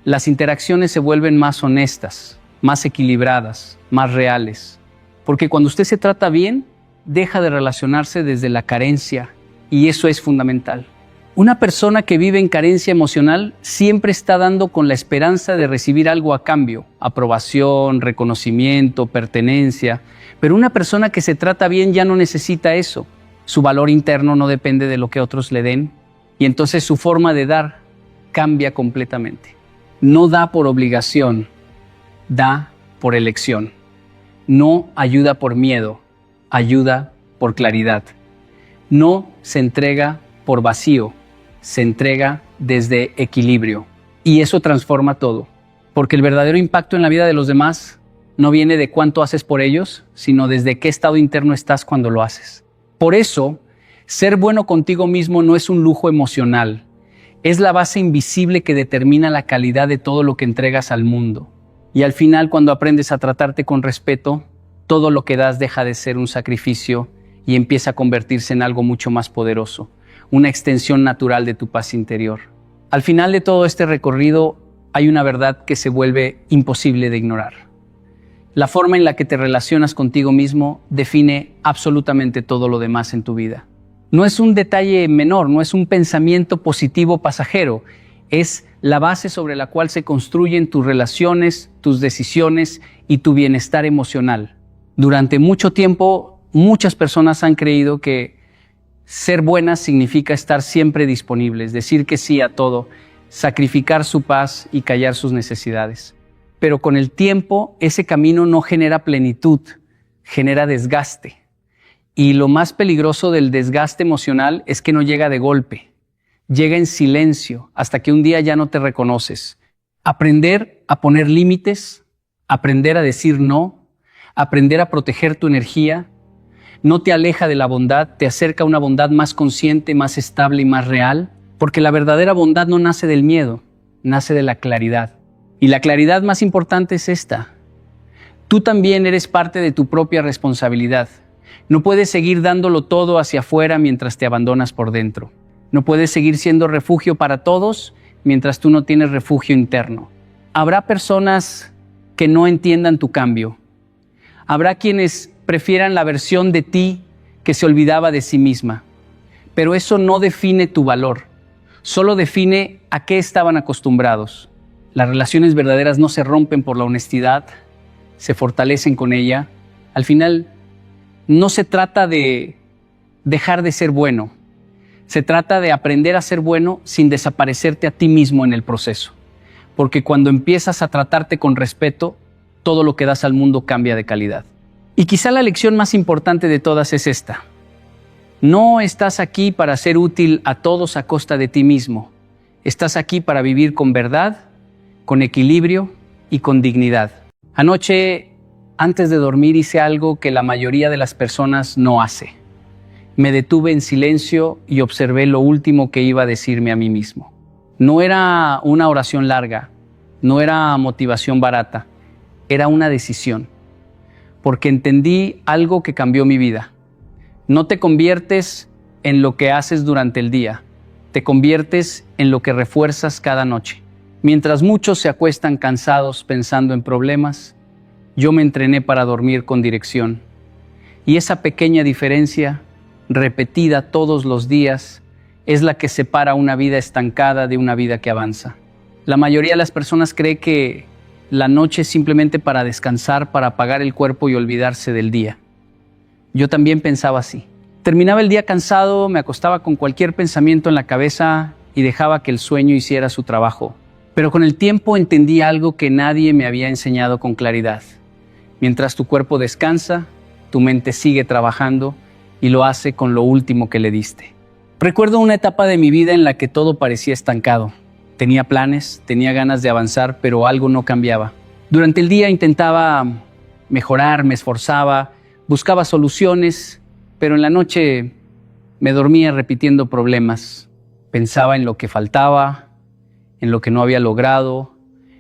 las interacciones se vuelven más honestas, más equilibradas, más reales. Porque cuando usted se trata bien, deja de relacionarse desde la carencia, y eso es fundamental. Una persona que vive en carencia emocional siempre está dando con la esperanza de recibir algo a cambio, aprobación, reconocimiento, pertenencia. Pero una persona que se trata bien ya no necesita eso. Su valor interno no depende de lo que otros le den y entonces su forma de dar cambia completamente. No da por obligación, da por elección. No ayuda por miedo, ayuda por claridad. No se entrega por vacío, se entrega desde equilibrio. Y eso transforma todo, porque el verdadero impacto en la vida de los demás no viene de cuánto haces por ellos, sino desde qué estado interno estás cuando lo haces. Por eso, ser bueno contigo mismo no es un lujo emocional, es la base invisible que determina la calidad de todo lo que entregas al mundo. Y al final, cuando aprendes a tratarte con respeto, todo lo que das deja de ser un sacrificio y empieza a convertirse en algo mucho más poderoso. una extensión natural de tu paz interior. Al final de todo este recorrido hay una verdad que se vuelve imposible de ignorar. La forma en la que te relacionas contigo mismo define absolutamente todo lo demás en tu vida. No es un detalle menor, no es un pensamiento positivo pasajero, es la base sobre la cual se construyen tus relaciones, tus decisiones y tu bienestar emocional. Durante mucho tiempo, muchas personas han creído que ser buenas significa estar siempre disponibles, decir que sí a todo, sacrificar su paz y callar sus necesidades. Pero con el tiempo, ese camino no genera plenitud, genera desgaste. Y lo más peligroso del desgaste emocional es que no llega de golpe, llega en silencio hasta que un día ya no te reconoces. Aprender a poner límites, aprender a decir no, aprender a proteger tu energía, no te aleja de la bondad, te acerca a una bondad más consciente, más estable y más real, porque la verdadera bondad no nace del miedo, nace de la claridad. Y la claridad más importante es esta: tú también eres parte de tu propia responsabilidad. No puedes seguir dándolo todo hacia afuera mientras te abandonas por dentro. No puedes seguir siendo refugio para todos mientras tú no tienes refugio interno. Habrá personas que no entiendan tu cambio. Habrá quienes prefieran la versión de ti que se olvidaba de sí misma. Pero eso no define tu valor. Solo define a qué estaban acostumbrados. Las relaciones verdaderas no se rompen por la honestidad, se fortalecen con ella. Al final, no se trata de dejar de ser bueno. Se trata de aprender a ser bueno sin desaparecerte a ti mismo en el proceso. Porque cuando empiezas a tratarte con respeto, todo lo que das al mundo cambia de calidad. Y quizá la lección más importante de todas es esta: no estás aquí para ser útil a todos a costa de ti mismo. Estás aquí para vivir con verdad, con equilibrio y con dignidad. Anoche, antes de dormir, hice algo que la mayoría de las personas no hace. Me detuve en silencio y observé lo último que iba a decirme a mí mismo. No era una oración larga, no era motivación barata, era una decisión. Porque entendí algo que cambió mi vida. No te conviertes en lo que haces durante el día, te conviertes en lo que refuerzas cada noche. Mientras muchos se acuestan cansados pensando en problemas, yo me entrené para dormir con dirección. Y esa pequeña diferencia, repetida todos los días, es la que separa una vida estancada de una vida que avanza. La mayoría de las personas cree que la noche es simplemente para descansar, para apagar el cuerpo y olvidarse del día. Yo también pensaba así. Terminaba el día cansado, me acostaba con cualquier pensamiento en la cabeza y dejaba que el sueño hiciera su trabajo. Pero con el tiempo entendí algo que nadie me había enseñado con claridad. Mientras tu cuerpo descansa, tu mente sigue trabajando y lo hace con lo último que le diste. Recuerdo una etapa de mi vida en la que todo parecía estancado. Tenía planes, tenía ganas de avanzar, pero algo no cambiaba. Durante el día intentaba mejorar, me esforzaba, buscaba soluciones, pero en la noche me dormía repitiendo problemas. Pensaba en lo que faltaba, en lo que no había logrado,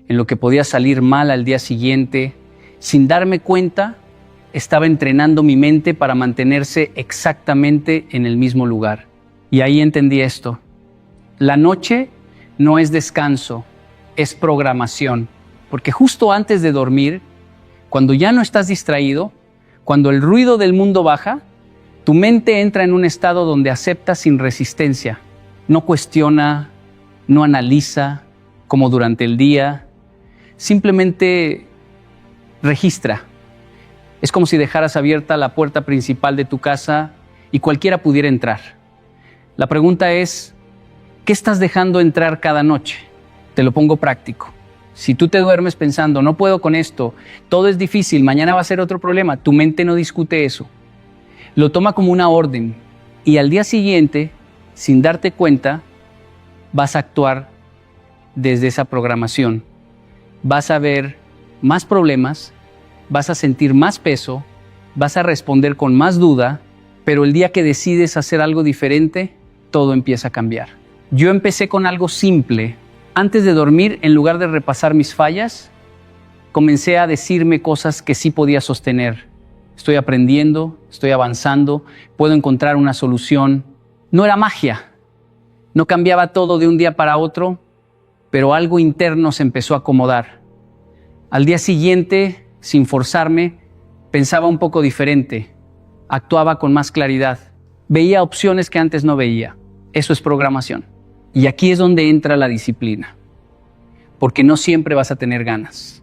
en lo que podía salir mal al día siguiente. Sin darme cuenta, estaba entrenando mi mente para mantenerse exactamente en el mismo lugar. Y ahí entendí esto: la noche no es descanso, es programación. Porque justo antes de dormir, cuando ya no estás distraído, cuando el ruido del mundo baja, tu mente entra en un estado donde acepta sin resistencia. No cuestiona, no analiza, como durante el día. Simplemente registra. Es como si dejaras abierta la puerta principal de tu casa y cualquiera pudiera entrar. La pregunta es: ¿qué estás dejando entrar cada noche? Te lo pongo práctico. Si tú te duermes pensando, no puedo con esto, todo es difícil, mañana va a ser otro problema, tu mente no discute eso. Lo toma como una orden y al día siguiente, sin darte cuenta, vas a actuar desde esa programación. Vas a ver más problemas, vas a sentir más peso, vas a responder con más duda, pero el día que decides hacer algo diferente, todo empieza a cambiar. Yo empecé con algo simple. Antes de dormir, en lugar de repasar mis fallas, comencé a decirme cosas que sí podía sostener. Estoy aprendiendo, estoy avanzando, puedo encontrar una solución. No era magia, No cambiaba todo de un día para otro, pero algo interno se empezó a acomodar. Al día siguiente, sin forzarme, pensaba un poco diferente, actuaba con más claridad, veía opciones que antes no veía. Eso es programación. Y aquí es donde entra la disciplina, porque no siempre vas a tener ganas.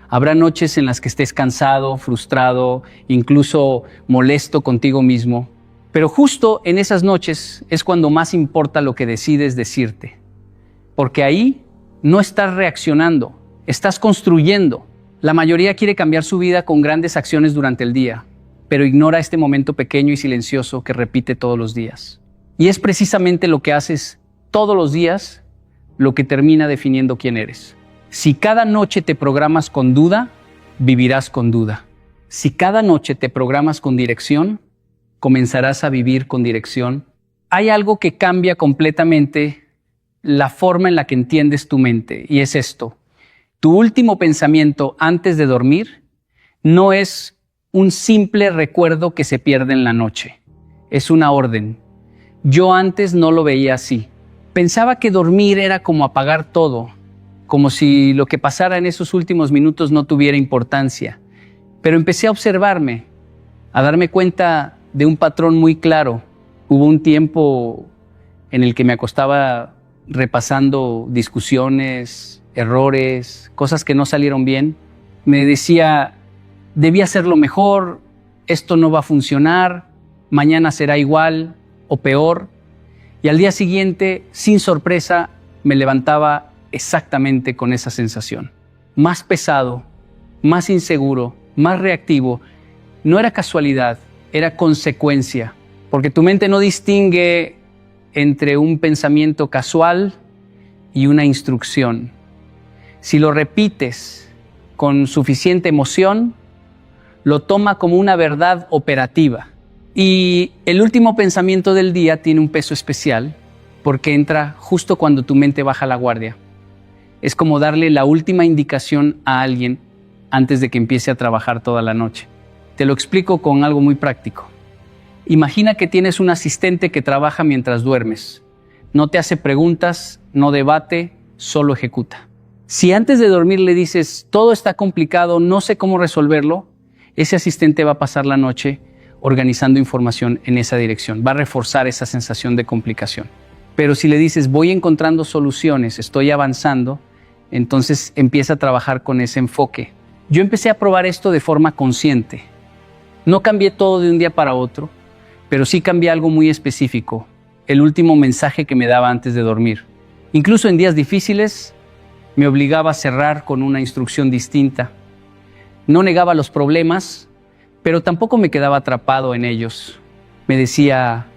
Habrá noches en las que estés cansado, frustrado, incluso molesto contigo mismo, pero justo en esas noches es cuando más importa lo que decides decirte, porque ahí no estás reaccionando, estás construyendo. La mayoría quiere cambiar su vida con grandes acciones durante el día, pero ignora este momento pequeño y silencioso que repite todos los días. Y es precisamente lo que haces todos los días lo que termina definiendo quién eres. Si cada noche te programas con duda, vivirás con duda. Si cada noche te programas con dirección, comenzarás a vivir con dirección. Hay algo que cambia completamente la forma en la que entiendes tu mente, y es esto. Tu último pensamiento antes de dormir no es un simple recuerdo que se pierde en la noche. Es una orden. Yo antes no lo veía así. Pensaba que dormir era como apagar todo, como si lo que pasara en esos últimos minutos no tuviera importancia. Pero empecé a observarme, a darme cuenta de un patrón muy claro. Hubo un tiempo en el que me acostaba repasando discusiones, errores, cosas que no salieron bien. Me decía, debí hacerlo mejor, esto no va a funcionar, mañana será igual o peor. Y al día siguiente, sin sorpresa, me levantaba exactamente con esa sensación. Más pesado, más inseguro, más reactivo. No era casualidad, era consecuencia. Porque tu mente no distingue entre un pensamiento casual y una instrucción. Si lo repites con suficiente emoción, lo toma como una verdad operativa. Y el último pensamiento del día tiene un peso especial porque entra justo cuando tu mente baja la guardia. Es como darle la última indicación a alguien antes de que empiece a trabajar toda la noche. Te lo explico con algo muy práctico. Imagina que tienes un asistente que trabaja mientras duermes. No te hace preguntas, no debate, solo ejecuta. Si antes de dormir le dices, todo está complicado, no sé cómo resolverlo, ese asistente va a pasar la noche organizando información en esa dirección. Va a reforzar esa sensación de complicación. Pero si le dices, voy encontrando soluciones, estoy avanzando, entonces empieza a trabajar con ese enfoque. Yo empecé a probar esto de forma consciente. No cambié todo de un día para otro, pero sí cambié algo muy específico, el último mensaje que me daba antes de dormir. Incluso en días difíciles, me obligaba a cerrar con una instrucción distinta. No negaba los problemas, pero tampoco me quedaba atrapado en ellos. Me decía,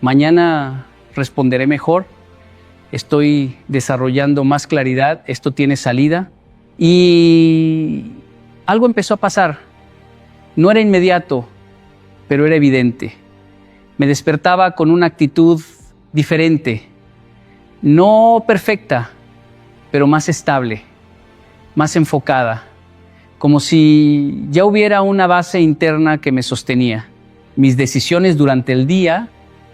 mañana responderé mejor, estoy desarrollando más claridad, esto tiene salida. Y algo empezó a pasar. No era inmediato, pero era evidente. Me despertaba con una actitud diferente, no perfecta, pero más estable, más enfocada, como si ya hubiera una base interna que me sostenía. Mis decisiones durante el día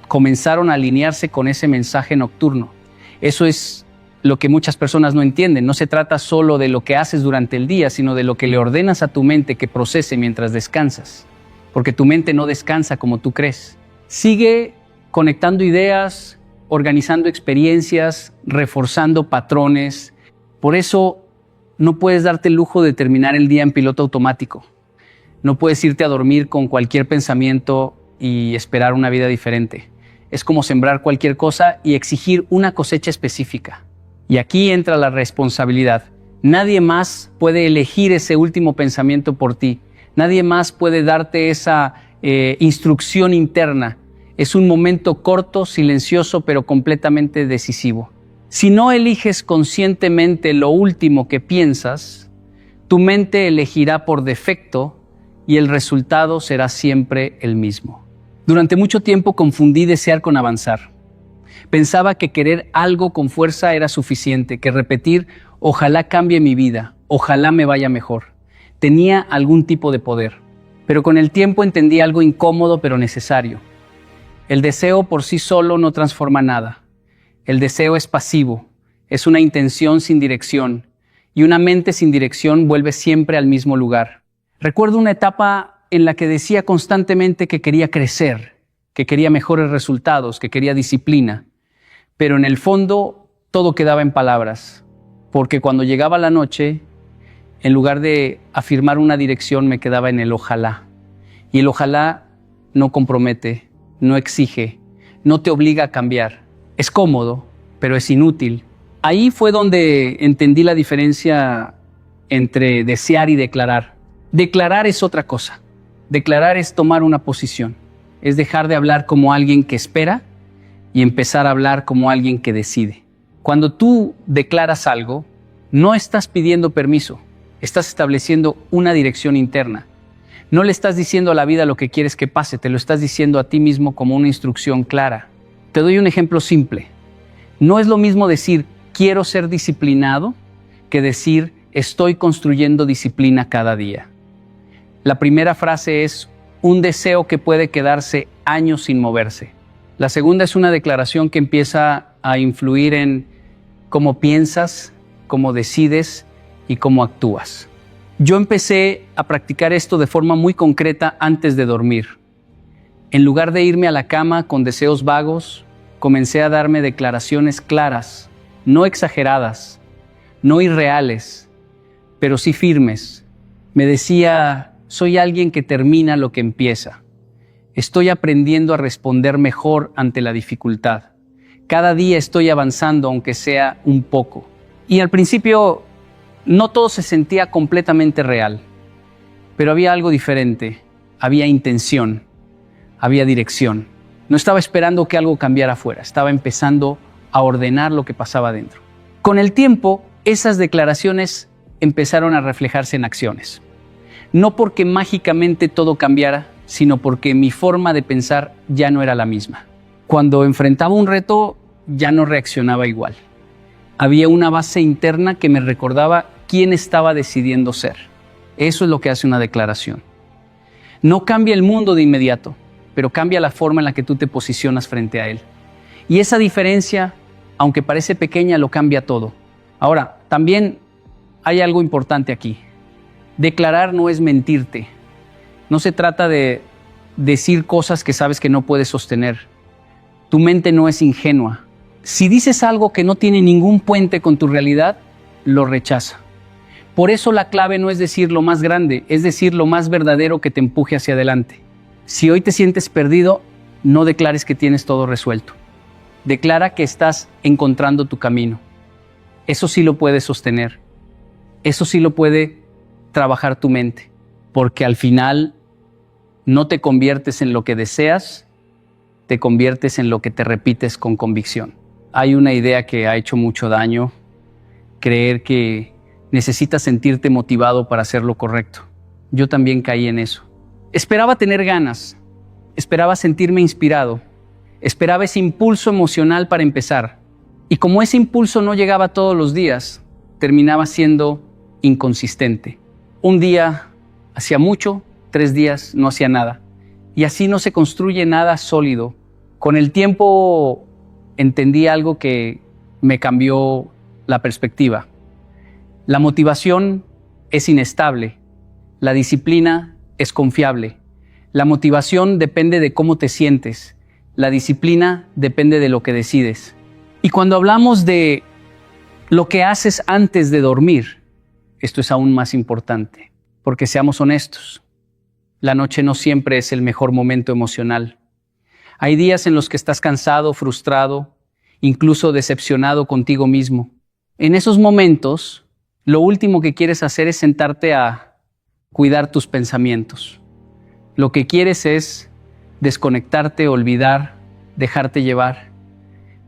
comenzaron a alinearse con ese mensaje nocturno. Eso es lo que muchas personas no entienden. No se trata solo de lo que haces durante el día, sino de lo que le ordenas a tu mente que procese mientras descansas. Porque tu mente no descansa como tú crees. Sigue conectando ideas, organizando experiencias, reforzando patrones. Por eso no puedes darte el lujo de terminar el día en piloto automático. No puedes irte a dormir con cualquier pensamiento y esperar una vida diferente. Es como sembrar cualquier cosa y exigir una cosecha específica. Y aquí entra la responsabilidad. Nadie más puede elegir ese último pensamiento por ti. Nadie más puede darte esa instrucción interna. Es un momento corto, silencioso, pero completamente decisivo. Si no eliges conscientemente lo último que piensas, tu mente elegirá por defecto y el resultado será siempre el mismo. Durante mucho tiempo confundí desear con avanzar. Pensaba que querer algo con fuerza era suficiente, que repetir ojalá cambie mi vida, ojalá me vaya mejor. Tenía algún tipo de poder, pero con el tiempo entendí algo incómodo pero necesario. El deseo por sí solo no transforma nada. El deseo es pasivo, es una intención sin dirección, y una mente sin dirección vuelve siempre al mismo lugar. Recuerdo una etapa en la que decía constantemente que quería crecer, que quería mejores resultados, que quería disciplina, pero en el fondo todo quedaba en palabras, porque cuando llegaba la noche, en lugar de afirmar una dirección, me quedaba en el ojalá. Y el ojalá no compromete, no exige, no te obliga a cambiar. Es cómodo, pero es inútil. Ahí fue donde entendí la diferencia entre desear y declarar. Declarar es otra cosa. Declarar es tomar una posición. Es dejar de hablar como alguien que espera y empezar a hablar como alguien que decide. Cuando tú declaras algo, no estás pidiendo permiso. Estás estableciendo una dirección interna. No le estás diciendo a la vida lo que quieres que pase, te lo estás diciendo a ti mismo como una instrucción clara. Te doy un ejemplo simple. No es lo mismo decir quiero ser disciplinado que decir estoy construyendo disciplina cada día. La primera frase es un deseo que puede quedarse años sin moverse. La segunda es una declaración que empieza a influir en cómo piensas, cómo decides y cómo actúas. Yo empecé a practicar esto de forma muy concreta antes de dormir. En lugar de irme a la cama con deseos vagos, comencé a darme declaraciones claras, no exageradas, no irreales, pero sí firmes. Me decía, soy alguien que termina lo que empieza. Estoy aprendiendo a responder mejor ante la dificultad. Cada día estoy avanzando, aunque sea un poco. Y al principio no todo se sentía completamente real, pero había algo diferente, había intención, había dirección. No estaba esperando que algo cambiara afuera, estaba empezando a ordenar lo que pasaba dentro. Con el tiempo, esas declaraciones empezaron a reflejarse en acciones. No porque mágicamente todo cambiara, sino porque mi forma de pensar ya no era la misma. Cuando enfrentaba un reto, ya no reaccionaba igual. Había una base interna que me recordaba quién estaba decidiendo ser. Eso es lo que hace una declaración. No cambia el mundo de inmediato, pero cambia la forma en la que tú te posicionas frente a él. Y esa diferencia, aunque parece pequeña, lo cambia todo. Ahora, también hay algo importante aquí. Declarar no es mentirte. No se trata de decir cosas que sabes que no puedes sostener. Tu mente no es ingenua. Si dices algo que no tiene ningún puente con tu realidad, lo rechaza. Por eso la clave no es decir lo más grande, es decir lo más verdadero que te empuje hacia adelante. Si hoy te sientes perdido, no declares que tienes todo resuelto. Declara que estás encontrando tu camino. Eso sí lo puedes sostener. Eso sí lo puede trabajar tu mente. Porque al final no te conviertes en lo que deseas, te conviertes en lo que te repites con convicción. Hay una idea que ha hecho mucho daño, creer que necesitas sentirte motivado para hacer lo correcto. Yo también caí en eso. Esperaba tener ganas, esperaba sentirme inspirado, esperaba ese impulso emocional para empezar. Y como ese impulso no llegaba todos los días, terminaba siendo inconsistente. Un día hacía mucho, 3 días no hacía nada. Y así no se construye nada sólido. Con el tiempo entendí algo que me cambió la perspectiva. La motivación es inestable, la disciplina es confiable. La motivación depende de cómo te sientes, la disciplina depende de lo que decides. Y cuando hablamos de lo que haces antes de dormir, esto es aún más importante, porque seamos honestos, la noche no siempre es el mejor momento emocional. Hay días en los que estás cansado, frustrado, incluso decepcionado contigo mismo. En esos momentos, lo último que quieres hacer es sentarte a cuidar tus pensamientos. Lo que quieres es desconectarte, olvidar, dejarte llevar.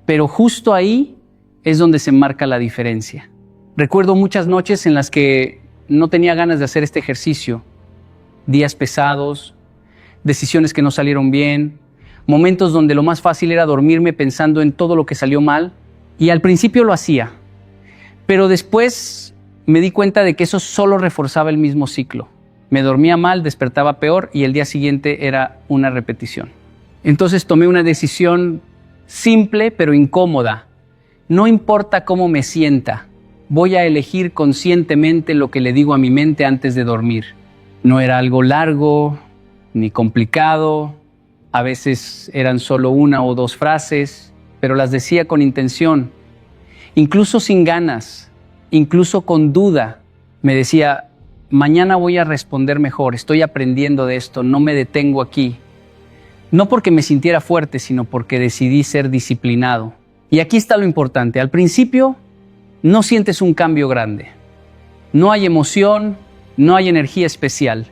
Pero justo ahí es donde se marca la diferencia. Recuerdo muchas noches en las que no tenía ganas de hacer este ejercicio. Días pesados, decisiones que no salieron bien, momentos donde lo más fácil era dormirme pensando en todo lo que salió mal. Y al principio lo hacía, pero después me di cuenta de que eso solo reforzaba el mismo ciclo. Me dormía mal, despertaba peor y el día siguiente era una repetición. Entonces tomé una decisión simple pero incómoda. no importa cómo me sienta, voy a elegir conscientemente lo que le digo a mi mente antes de dormir. No era algo largo ni complicado, a veces eran solo una o dos frases, pero las decía con intención, incluso sin ganas, incluso con duda. Me decía, mañana voy a responder mejor, estoy aprendiendo de esto, no me detengo aquí. No porque me sintiera fuerte, sino porque decidí ser disciplinado. Y aquí está lo importante, al principio no sientes un cambio grande, no hay emoción, no hay energía especial,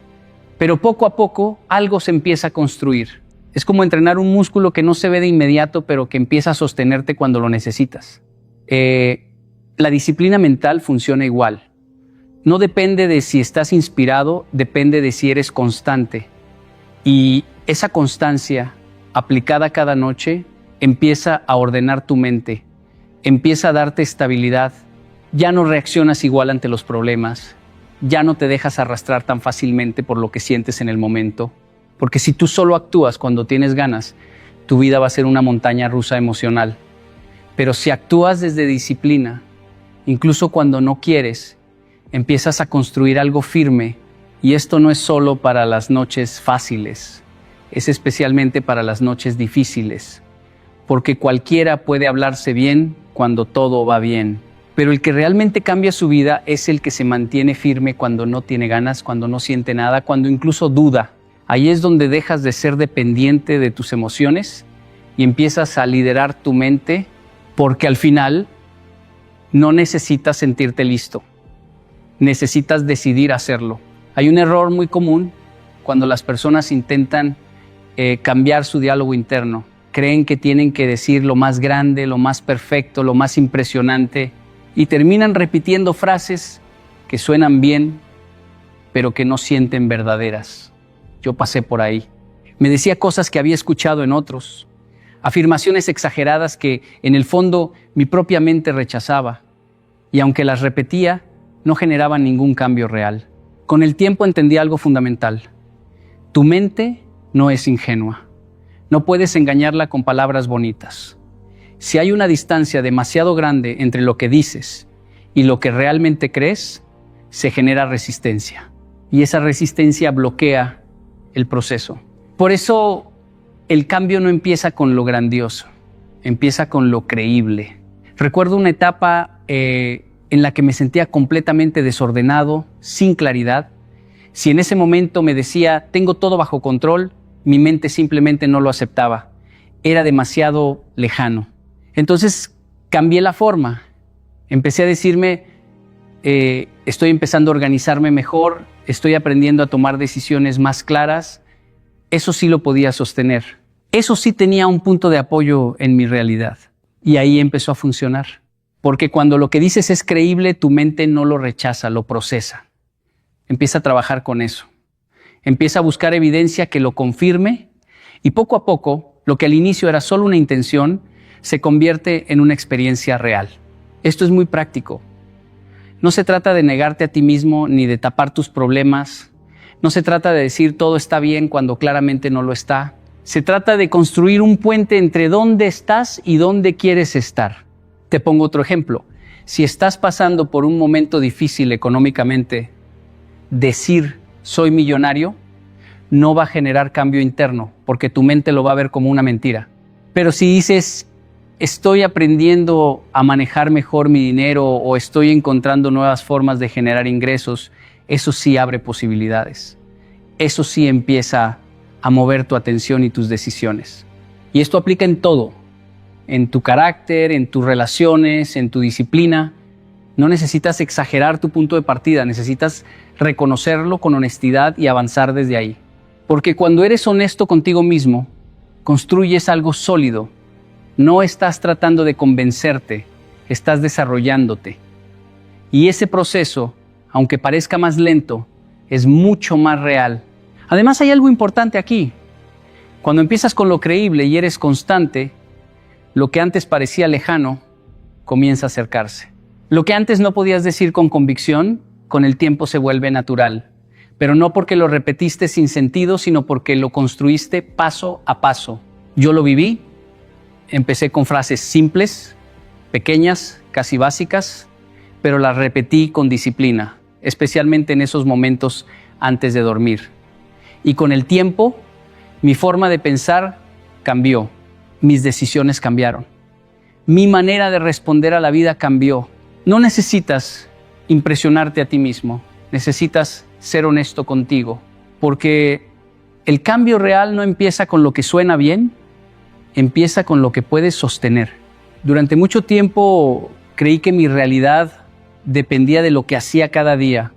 pero poco a poco algo se empieza a construir. Es como entrenar un músculo que no se ve de inmediato, pero que empieza a sostenerte cuando lo necesitas. La disciplina mental funciona igual. No depende de si estás inspirado, depende de si eres constante. Y esa constancia, aplicada cada noche, empieza a ordenar tu mente, empieza a darte estabilidad. Ya no reaccionas igual ante los problemas, ya no te dejas arrastrar tan fácilmente por lo que sientes en el momento. Porque si tú solo actúas cuando tienes ganas, tu vida va a ser una montaña rusa emocional. Pero si actúas desde disciplina, incluso cuando no quieres, empiezas a construir algo firme. Y esto no es solo para las noches fáciles, es especialmente para las noches difíciles. Porque cualquiera puede hablarse bien cuando todo va bien. Pero el que realmente cambia su vida es el que se mantiene firme cuando no tiene ganas, cuando no siente nada, cuando incluso duda. Ahí es donde dejas de ser dependiente de tus emociones y empiezas a liderar tu mente, porque al final no necesitas sentirte listo, necesitas decidir hacerlo. Hay un error muy común cuando las personas intentan cambiar su diálogo interno. Creen que tienen que decir lo más grande, lo más perfecto, lo más impresionante y terminan repitiendo frases que suenan bien, pero que no sienten verdaderas. Yo pasé por ahí. Me decía cosas que había escuchado en otros, afirmaciones exageradas que en el fondo mi propia mente rechazaba, y aunque las repetía, no generaban ningún cambio real. Con el tiempo entendí algo fundamental. Tu mente no es ingenua. No puedes engañarla con palabras bonitas. Si hay una distancia demasiado grande entre lo que dices y lo que realmente crees, se genera resistencia. Y esa resistencia bloquea el proceso. Por eso el cambio no empieza con lo grandioso, empieza con lo creíble. Recuerdo una etapa en la que me sentía completamente desordenado, sin claridad. Si en ese momento me decía, tengo todo bajo control, mi mente simplemente no lo aceptaba. Era demasiado lejano. Entonces cambié la forma. Empecé a decirme, estoy empezando a organizarme mejor, estoy aprendiendo a tomar decisiones más claras. Eso sí lo podía sostener. Eso sí tenía un punto de apoyo en mi realidad. Y ahí empezó a funcionar. Porque cuando lo que dices es creíble, tu mente no lo rechaza, lo procesa. Empieza a trabajar con eso. Empieza a buscar evidencia que lo confirme y poco a poco, lo que al inicio era solo una intención, se convierte en una experiencia real. Esto es muy práctico. No se trata de negarte a ti mismo ni de tapar tus problemas. No se trata de decir todo está bien cuando claramente no lo está. Se trata de construir un puente entre dónde estás y dónde quieres estar. Te pongo otro ejemplo. Si estás pasando por un momento difícil económicamente, decir soy millonario no va a generar cambio interno porque tu mente lo va a ver como una mentira. Pero si dices estoy aprendiendo a manejar mejor mi dinero o estoy encontrando nuevas formas de generar ingresos, eso sí abre posibilidades. Eso sí empieza a mover tu atención y tus decisiones. Y esto aplica en todo, en tu carácter, en tus relaciones, en tu disciplina. No necesitas exagerar tu punto de partida, necesitas reconocerlo con honestidad y avanzar desde ahí. Porque cuando eres honesto contigo mismo, construyes algo sólido. No estás tratando de convencerte, estás desarrollándote. Y ese proceso, aunque parezca más lento, es mucho más real. Además, hay algo importante aquí. Cuando empiezas con lo creíble y eres constante, lo que antes parecía lejano comienza a acercarse. Lo que antes no podías decir con convicción, con el tiempo se vuelve natural. Pero no porque lo repetiste sin sentido, sino porque lo construiste paso a paso. Yo lo viví, empecé con frases simples, pequeñas, casi básicas, pero las repetí con disciplina, especialmente en esos momentos antes de dormir. Y con el tiempo, mi forma de pensar cambió, mis decisiones cambiaron, mi manera de responder a la vida cambió. No necesitas impresionarte a ti mismo, necesitas ser honesto contigo, porque el cambio real no empieza con lo que suena bien, empieza con lo que puedes sostener. Durante mucho tiempo creí que mi realidad dependía de lo que hacía cada día.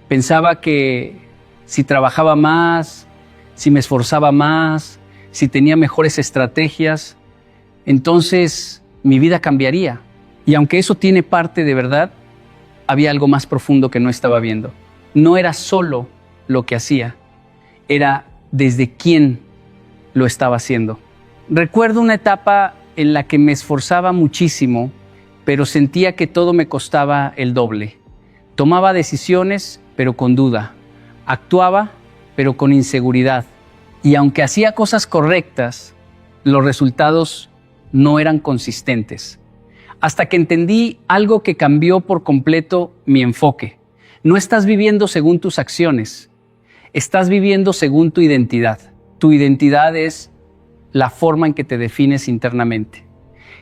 Pensaba que si trabajaba más, si me esforzaba más, si tenía mejores estrategias, entonces mi vida cambiaría. Y aunque eso tiene parte de verdad, había algo más profundo que no estaba viendo. No era solo lo que hacía, era desde quién lo estaba haciendo. Recuerdo una etapa en la que me esforzaba muchísimo, pero sentía que todo me costaba el doble. Tomaba decisiones, pero con duda. Actuaba, pero con inseguridad. Y aunque hacía cosas correctas, los resultados no eran consistentes. Hasta que entendí algo que cambió por completo mi enfoque. No estás viviendo según tus acciones, estás viviendo según tu identidad. Tu identidad es la forma en que te defines internamente.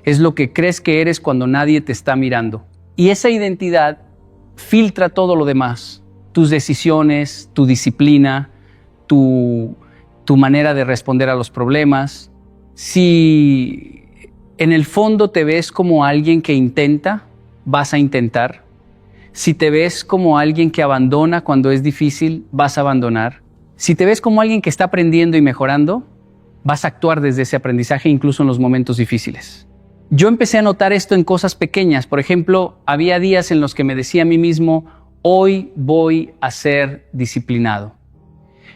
Es lo que crees que eres cuando nadie te está mirando. Y esa identidad filtra todo lo demás. Tus decisiones, tu disciplina, tu manera de responder a los problemas. Si en el fondo te ves como alguien que intenta, vas a intentar. Si te ves como alguien que abandona cuando es difícil, vas a abandonar. Si te ves como alguien que está aprendiendo y mejorando, vas a actuar desde ese aprendizaje incluso en los momentos difíciles. Yo empecé a notar esto en cosas pequeñas. Por ejemplo, había días en los que me decía a mí mismo, hoy voy a ser disciplinado.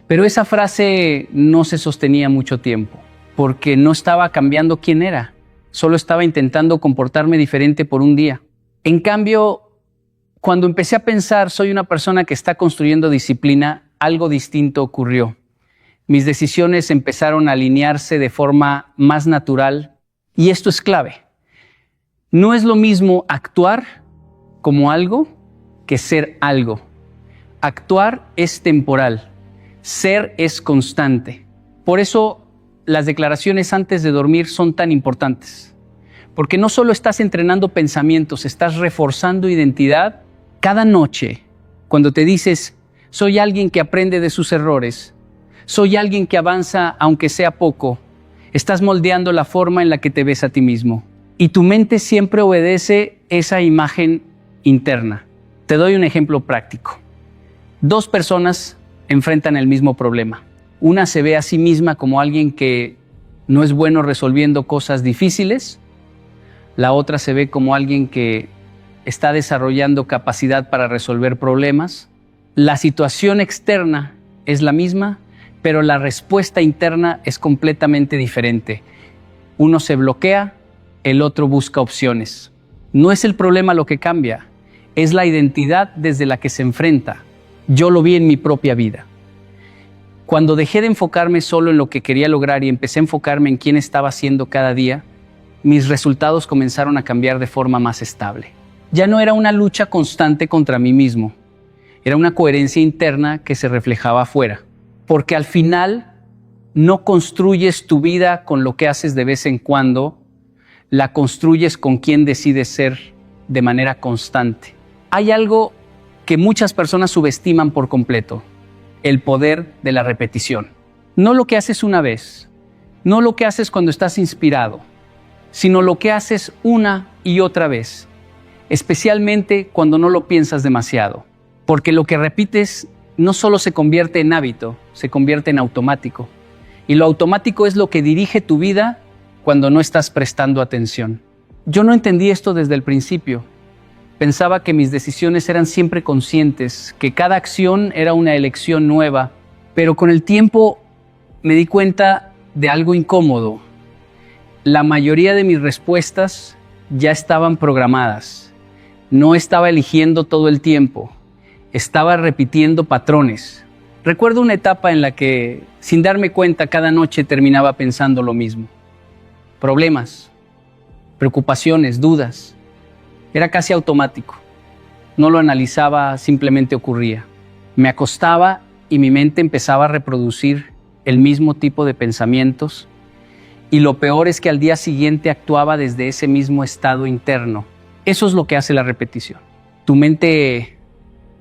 Pero esa frase no se sostenía mucho tiempo, porque no estaba cambiando quién era. Solo estaba intentando comportarme diferente por un día. En cambio, cuando empecé a pensar, soy una persona que está construyendo disciplina, algo distinto ocurrió. Mis decisiones empezaron a alinearse de forma más natural y esto es clave. No es lo mismo actuar como algo que ser algo. Actuar es temporal, ser es constante. Por eso las declaraciones antes de dormir son tan importantes. Porque no solo estás entrenando pensamientos, estás reforzando identidad. Cada noche, cuando te dices, soy alguien que aprende de sus errores, soy alguien que avanza aunque sea poco, estás moldeando la forma en la que te ves a ti mismo. Y tu mente siempre obedece esa imagen interna. Te doy un ejemplo práctico. Dos personas enfrentan el mismo problema. Una se ve a sí misma como alguien que no es bueno resolviendo cosas difíciles. La otra se ve como alguien que está desarrollando capacidad para resolver problemas. La situación externa es la misma, pero la respuesta interna es completamente diferente. Uno se bloquea, el otro busca opciones. No es el problema lo que cambia, es la identidad desde la que se enfrenta. Yo lo vi en mi propia vida. Cuando dejé de enfocarme solo en lo que quería lograr y empecé a enfocarme en quién estaba siendo cada día, mis resultados comenzaron a cambiar de forma más estable. Ya no era una lucha constante contra mí mismo, era una coherencia interna que se reflejaba afuera. Porque al final no construyes tu vida con lo que haces de vez en cuando, la construyes con quien decides ser de manera constante. Hay algo que muchas personas subestiman por completo, el poder de la repetición. No lo que haces una vez, no lo que haces cuando estás inspirado, sino lo que haces una y otra vez, especialmente cuando no lo piensas demasiado, porque lo que repites no solo se convierte en hábito, se convierte en automático. Y lo automático es lo que dirige tu vida cuando no estás prestando atención. Yo no entendí esto desde el principio. Pensaba que mis decisiones eran siempre conscientes, que cada acción era una elección nueva, pero con el tiempo me di cuenta de algo incómodo. La mayoría de mis respuestas ya estaban programadas. No estaba eligiendo todo el tiempo. Estaba repitiendo patrones. Recuerdo una etapa en la que, sin darme cuenta, cada noche terminaba pensando lo mismo. Problemas, preocupaciones, dudas. Era casi automático. No lo analizaba, simplemente ocurría. Me acostaba y mi mente empezaba a reproducir el mismo tipo de pensamientos, y lo peor es que al día siguiente actuaba desde ese mismo estado interno. Eso es lo que hace la repetición. Tu mente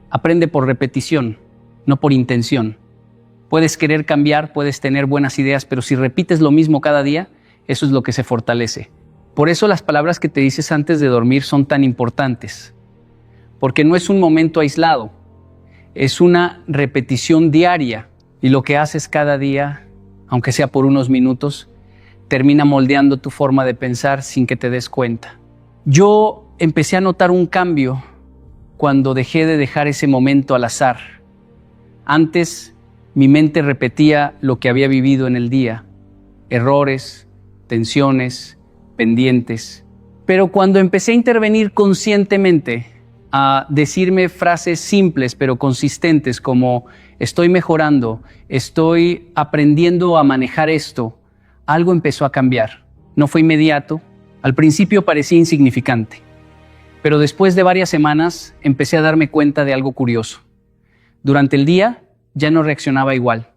aprende por repetición, no por intención. Puedes querer cambiar, puedes tener buenas ideas, pero si repites lo mismo cada día, eso es lo que se fortalece. Por eso las palabras que te dices antes de dormir son tan importantes, porque no es un momento aislado, es una repetición diaria, y lo que haces cada día, aunque sea por unos minutos, termina moldeando tu forma de pensar sin que te des cuenta. Yo empecé a notar un cambio cuando dejé de dejar ese momento al azar. Antes, mi mente repetía lo que había vivido en el día, errores, tensiones, pendientes. Pero cuando empecé a intervenir conscientemente, a decirme frases simples pero consistentes como estoy mejorando, estoy aprendiendo a manejar esto, algo empezó a cambiar. No fue inmediato, al principio parecía insignificante, pero después de varias semanas empecé a darme cuenta de algo curioso. Durante el día ya no reaccionaba igual,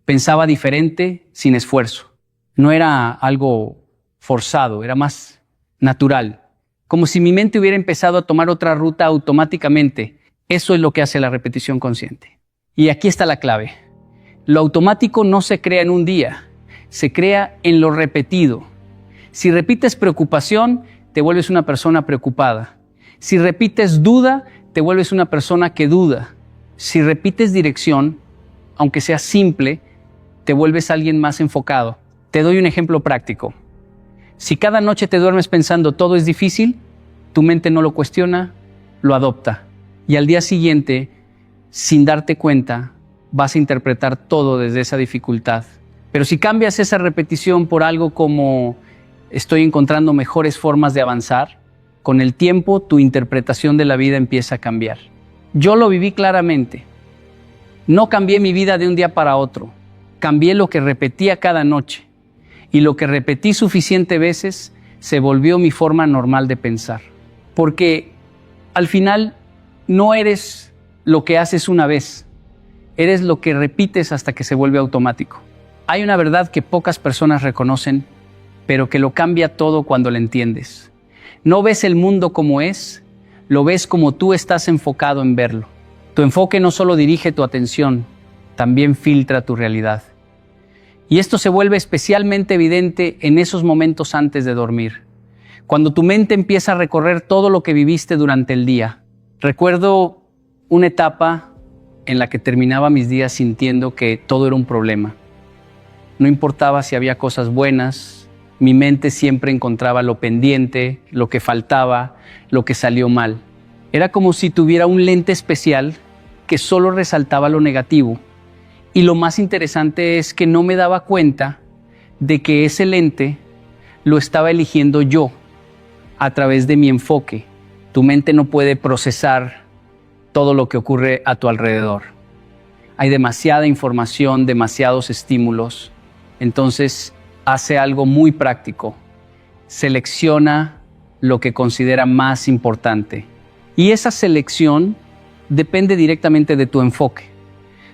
pensaba diferente sin esfuerzo. No era algo forzado, era más natural, como si mi mente hubiera empezado a tomar otra ruta automáticamente. Eso es lo que hace la repetición consciente. Y aquí está la clave. Lo automático no se crea en un día, se crea en lo repetido. Si repites preocupación, te vuelves una persona preocupada. Si repites duda, te vuelves una persona que duda. Si repites dirección, aunque sea simple, te vuelves alguien más enfocado. Te doy un ejemplo práctico. Si cada noche te duermes pensando todo es difícil, tu mente no lo cuestiona, lo adopta. Y al día siguiente, sin darte cuenta, vas a interpretar todo desde esa dificultad. Pero si cambias esa repetición por algo como estoy encontrando mejores formas de avanzar, con el tiempo tu interpretación de la vida empieza a cambiar. Yo lo viví claramente. No cambié mi vida de un día para otro. Cambié lo que repetía cada noche. Y lo que repetí suficientes veces se volvió mi forma normal de pensar. Porque al final no eres lo que haces una vez, eres lo que repites hasta que se vuelve automático. Hay una verdad que pocas personas reconocen, pero que lo cambia todo cuando la entiendes. No ves el mundo como es, lo ves como tú estás enfocado en verlo. Tu enfoque no solo dirige tu atención, también filtra tu realidad. Y esto se vuelve especialmente evidente en esos momentos antes de dormir, cuando tu mente empieza a recorrer todo lo que viviste durante el día. Recuerdo una etapa en la que terminaba mis días sintiendo que todo era un problema. No importaba si había cosas buenas, mi mente siempre encontraba lo pendiente, lo que faltaba, lo que salió mal. Era como si tuviera un lente especial que solo resaltaba lo negativo. Y lo más interesante es que no me daba cuenta de que ese lente lo estaba eligiendo yo a través de mi enfoque. Tu mente no puede procesar todo lo que ocurre a tu alrededor. Hay demasiada información, demasiados estímulos. Entonces hace algo muy práctico. Selecciona lo que considera más importante. Y esa selección depende directamente de tu enfoque.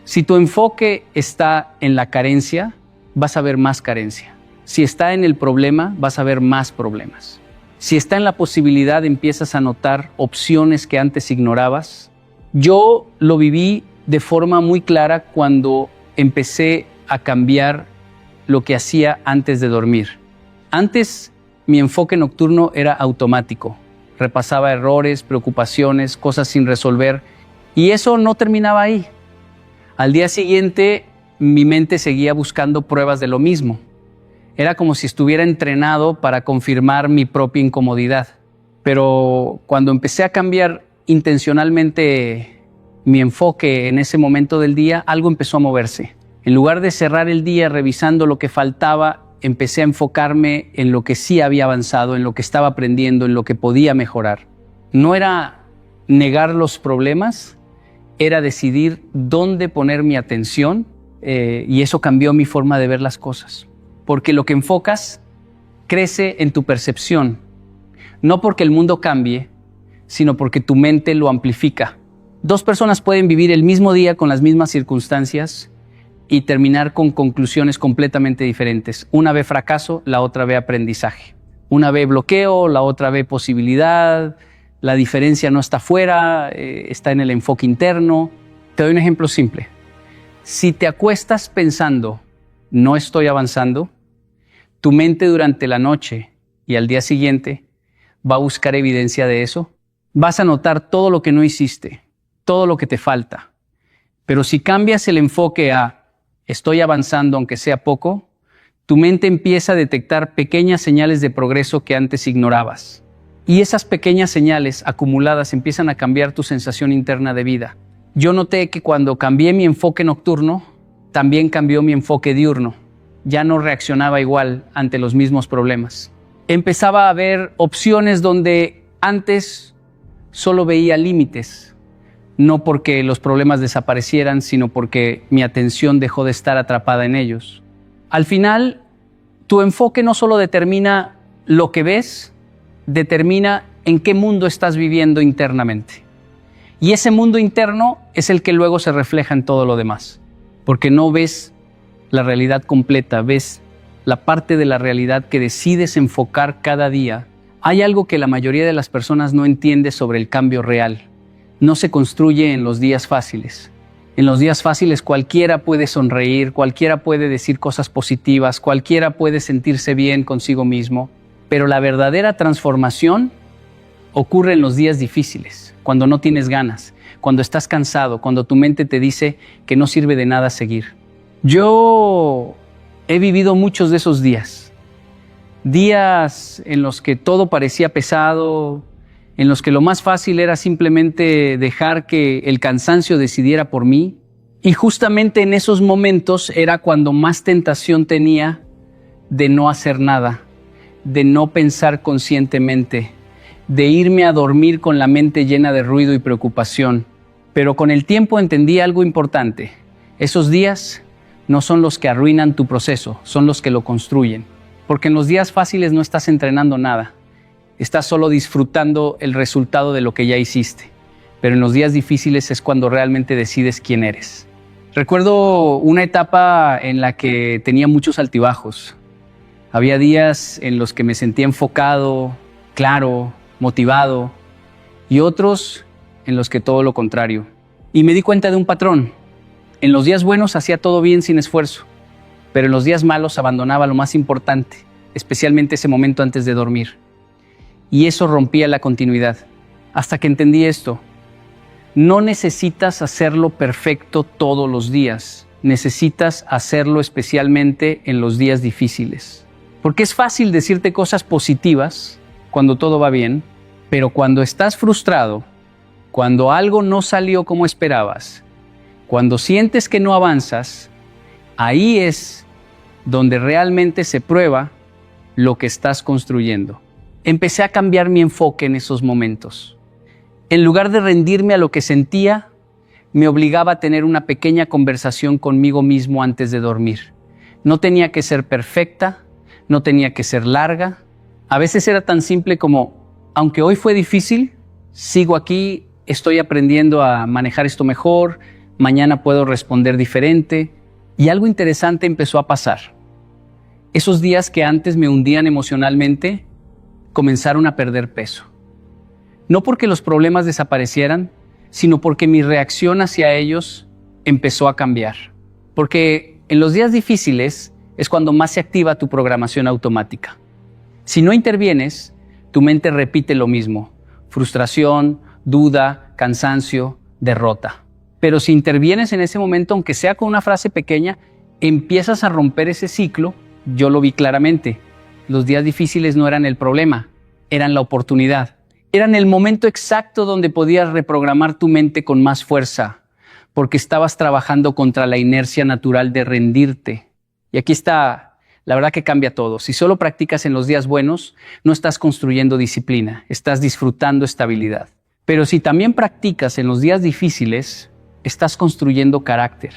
Si tu enfoque está en la carencia, vas a ver más carencia. Si está en el problema, vas a ver más problemas. Si está en la posibilidad, empiezas a notar opciones que antes ignorabas. Yo lo viví de forma muy clara cuando empecé a cambiar lo que hacía antes de dormir. Antes, mi enfoque nocturno era automático. Repasaba errores, preocupaciones, cosas sin resolver, y eso no terminaba ahí. Al día siguiente, mi mente seguía buscando pruebas de lo mismo. Era como si estuviera entrenado para confirmar mi propia incomodidad. Pero cuando empecé a cambiar intencionalmente mi enfoque en ese momento del día, algo empezó a moverse. En lugar de cerrar el día revisando lo que faltaba, empecé a enfocarme en lo que sí había avanzado, en lo que estaba aprendiendo, en lo que podía mejorar. No era negar los problemas, era decidir dónde poner mi atención, y eso cambió mi forma de ver las cosas. Porque lo que enfocas crece en tu percepción No porque el mundo cambie, sino porque tu mente lo amplifica. Dos personas pueden vivir el mismo día con las mismas circunstancias y terminar con conclusiones completamente diferentes. Una ve fracaso, la otra ve aprendizaje. Una ve bloqueo, la otra ve posibilidad. La diferencia no está afuera, está en el enfoque interno. Te doy un ejemplo simple. Si te acuestas pensando, no estoy avanzando, tu mente durante la noche y al día siguiente va a buscar evidencia de eso. Vas a notar todo lo que no hiciste, todo lo que te falta. Pero si cambias el enfoque a estoy avanzando aunque sea poco, tu mente empieza a detectar pequeñas señales de progreso que antes ignorabas. Y esas pequeñas señales acumuladas empiezan a cambiar tu sensación interna de vida. Yo noté que cuando cambié mi enfoque nocturno, también cambió mi enfoque diurno. Ya no reaccionaba igual ante los mismos problemas. Empezaba a ver opciones donde antes solo veía límites. No porque los problemas desaparecieran, sino porque mi atención dejó de estar atrapada en ellos. Al final, tu enfoque no solo determina lo que ves, determina en qué mundo estás viviendo internamente. Y ese mundo interno es el que luego se refleja en todo lo demás. Porque no ves la realidad completa, ves la parte de la realidad que decides enfocar cada día. Hay algo que la mayoría de las personas no entiende sobre el cambio real. No se construye en los días fáciles. En los días fáciles cualquiera puede sonreír, cualquiera puede decir cosas positivas, cualquiera puede sentirse bien consigo mismo. Pero la verdadera transformación ocurre en los días difíciles, cuando no tienes ganas, cuando estás cansado, cuando tu mente te dice que no sirve de nada seguir. Yo he vivido muchos de esos días. Días en los que todo parecía pesado, en los que lo más fácil era simplemente dejar que el cansancio decidiera por mí. Y justamente en esos momentos era cuando más tentación tenía de no hacer nada, de no pensar conscientemente, de irme a dormir con la mente llena de ruido y preocupación. Pero con el tiempo entendí algo importante. Esos días no son los que arruinan tu proceso, son los que lo construyen. Porque en los días fáciles no estás entrenando nada. Estás solo disfrutando el resultado de lo que ya hiciste. Pero en los días difíciles es cuando realmente decides quién eres. Recuerdo una etapa en la que tenía muchos altibajos. Había días en los que me sentía enfocado, claro, motivado, y otros en los que todo lo contrario. Y me di cuenta de un patrón. En los días buenos hacía todo bien sin esfuerzo, pero en los días malos abandonaba lo más importante, especialmente ese momento antes de dormir. Y eso rompía la continuidad. Hasta que entendí esto. No necesitas hacerlo perfecto todos los días. Necesitas hacerlo especialmente en los días difíciles. Porque es fácil decirte cosas positivas cuando todo va bien, pero cuando estás frustrado, cuando algo no salió como esperabas, cuando sientes que no avanzas, ahí es donde realmente se prueba lo que estás construyendo. Empecé a cambiar mi enfoque en esos momentos. En lugar de rendirme a lo que sentía, me obligaba a tener una pequeña conversación conmigo mismo antes de dormir. No tenía que ser perfecta, no tenía que ser larga. A veces era tan simple como, aunque hoy fue difícil, sigo aquí, estoy aprendiendo a manejar esto mejor, mañana puedo responder diferente. Y algo interesante empezó a pasar. Esos días que antes me hundían emocionalmente, comenzaron a perder peso. No porque los problemas desaparecieran, sino porque mi reacción hacia ellos empezó a cambiar. Porque en los días difíciles es cuando más se activa tu programación automática. Si no intervienes, tu mente repite lo mismo: frustración, duda, cansancio, derrota. Pero si intervienes en ese momento, aunque sea con una frase pequeña, empiezas a romper ese ciclo. Yo lo vi claramente. Los días difíciles no eran el problema, eran la oportunidad. Eran el momento exacto donde podías reprogramar tu mente con más fuerza, porque estabas trabajando contra la inercia natural de rendirte. Y aquí está, la verdad que cambia todo. Si solo practicas en los días buenos, no estás construyendo disciplina, estás disfrutando estabilidad. Pero si también practicas en los días difíciles, estás construyendo carácter.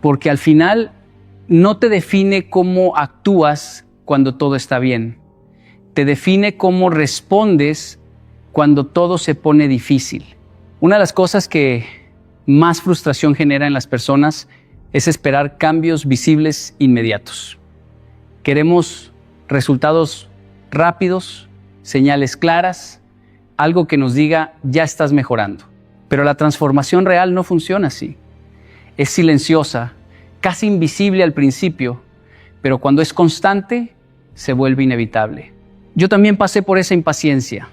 Porque al final no te define cómo actúas cuando todo está bien. te define cómo respondes cuando todo se pone difícil. Una de las cosas que más frustración genera en las personas es esperar cambios visibles inmediatos. Queremos resultados rápidos, señales claras, algo que nos diga ya estás mejorando. Pero la transformación real no funciona así. Es silenciosa, casi invisible al principio, pero cuando es constante, se vuelve inevitable. Yo también pasé por esa impaciencia.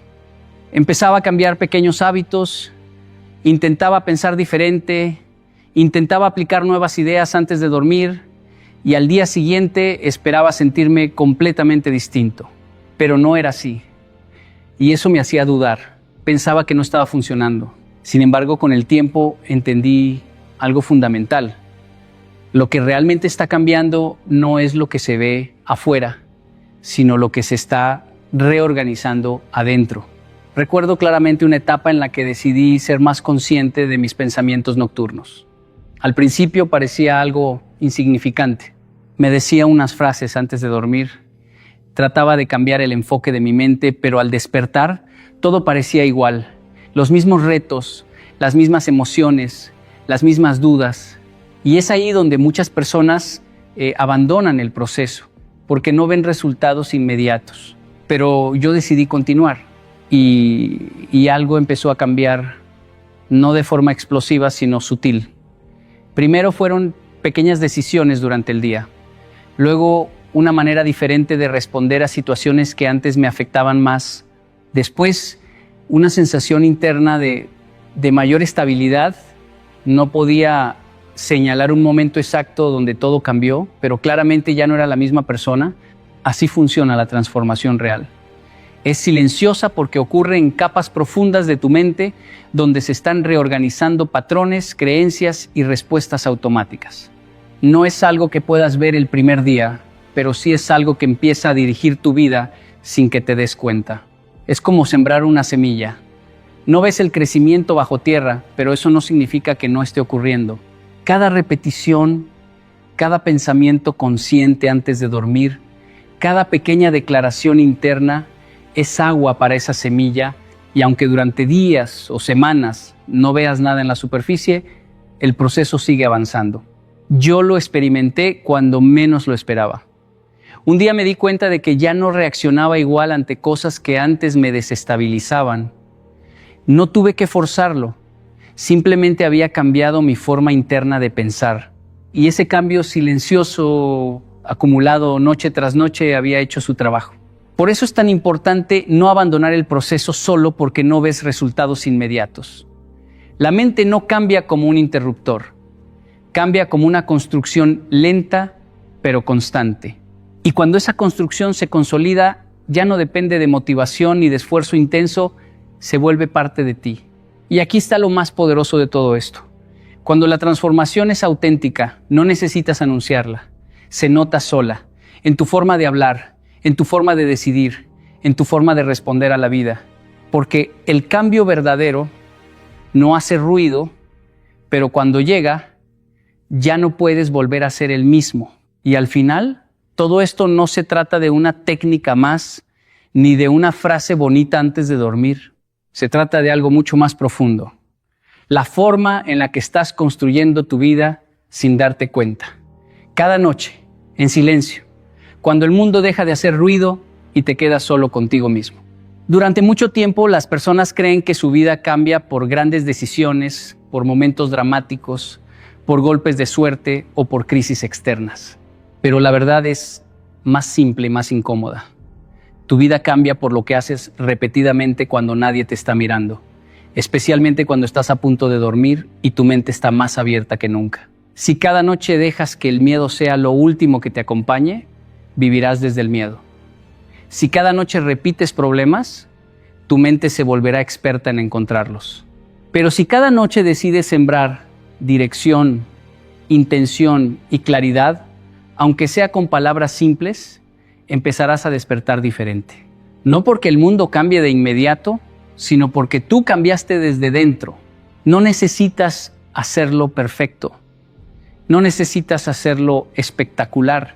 Empezaba a cambiar pequeños hábitos, intentaba pensar diferente, intentaba aplicar nuevas ideas antes de dormir y al día siguiente esperaba sentirme completamente distinto. Pero no era así. Y eso me hacía dudar. Pensaba que no estaba funcionando. Sin embargo, con el tiempo entendí algo fundamental. Lo que realmente está cambiando no es lo que se ve afuera, sino lo que se está reorganizando adentro. Recuerdo claramente una etapa en la que decidí ser más consciente de mis pensamientos nocturnos. Al principio parecía algo insignificante. Me decía unas frases antes de dormir. Trataba de cambiar el enfoque de mi mente, pero al despertar todo parecía igual. Los mismos retos, las mismas emociones, las mismas dudas. Y es ahí donde muchas personas abandonan el proceso, porque no ven resultados inmediatos. Pero yo decidí continuar y algo empezó a cambiar, no de forma explosiva, sino sutil. Primero fueron pequeñas decisiones durante el día. Luego una manera diferente de responder a situaciones que antes me afectaban más. Después una sensación interna de mayor estabilidad. No podía señalar un momento exacto donde todo cambió, pero claramente ya no era la misma persona. Así funciona la transformación real. Es silenciosa porque ocurre en capas profundas de tu mente donde se están reorganizando patrones, creencias y respuestas automáticas. No es algo que puedas ver el primer día, pero sí es algo que empieza a dirigir tu vida sin que te des cuenta. Es como sembrar una semilla. No ves el crecimiento bajo tierra, pero eso no significa que no esté ocurriendo. Cada repetición, cada pensamiento consciente antes de dormir, cada pequeña declaración interna es agua para esa semilla, y aunque durante días o semanas no veas nada en la superficie, el proceso sigue avanzando. Yo lo experimenté cuando menos lo esperaba. Un día me di cuenta de que ya no reaccionaba igual ante cosas que antes me desestabilizaban. No tuve que forzarlo, simplemente había cambiado mi forma interna de pensar. Y ese cambio silencioso, acumulado noche tras noche, había hecho su trabajo. Por eso es tan importante no abandonar el proceso solo porque no ves resultados inmediatos. La mente no cambia como un interruptor, cambia como una construcción lenta pero constante. Y cuando esa construcción se consolida, ya no depende de motivación ni de esfuerzo intenso, se vuelve parte de ti. Y aquí está lo más poderoso de todo esto. Cuando la transformación es auténtica, no necesitas anunciarla. Se nota sola, en tu forma de hablar, en tu forma de decidir, en tu forma de responder a la vida. Porque el cambio verdadero no hace ruido, pero cuando llega, ya no puedes volver a ser el mismo. Y al final, todo esto no se trata de una técnica más, ni de una frase bonita antes de dormir. Se trata de algo mucho más profundo. La forma en la que estás construyendo tu vida sin darte cuenta. Cada noche, en silencio, cuando el mundo deja de hacer ruido y te quedas solo contigo mismo. Durante mucho tiempo, las personas creen que su vida cambia por grandes decisiones, por momentos dramáticos, por golpes de suerte o por crisis externas. Pero la verdad es más simple y más incómoda. Tu vida cambia por lo que haces repetidamente cuando nadie te está mirando, especialmente cuando estás a punto de dormir y tu mente está más abierta que nunca. Si cada noche dejas que el miedo sea lo último que te acompañe, vivirás desde el miedo. Si cada noche repites problemas, tu mente se volverá experta en encontrarlos. Pero si cada noche decides sembrar dirección, intención y claridad, aunque sea con palabras simples, empezarás a despertar diferente. No porque el mundo cambie de inmediato, sino porque tú cambiaste desde dentro. No necesitas hacerlo perfecto. No necesitas hacerlo espectacular.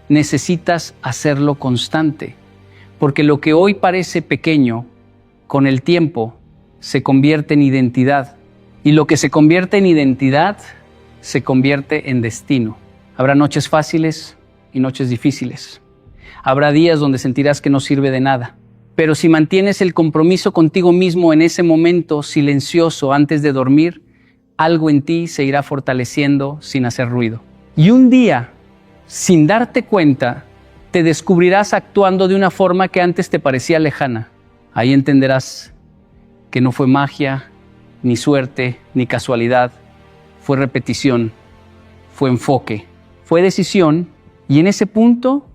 Necesitas hacerlo constante. Porque lo que hoy parece pequeño, con el tiempo, se convierte en identidad. Y lo que se convierte en identidad, se convierte en destino. Habrá noches fáciles y noches difíciles. Habrá días donde sentirás que no sirve de nada. Pero si mantienes el compromiso contigo mismo en ese momento silencioso antes de dormir, algo en ti se irá fortaleciendo sin hacer ruido. Y un día, sin darte cuenta, te descubrirás actuando de una forma que antes te parecía lejana. Ahí entenderás que no fue magia, ni suerte, ni casualidad. Fue repetición, fue enfoque, fue decisión. Y en ese punto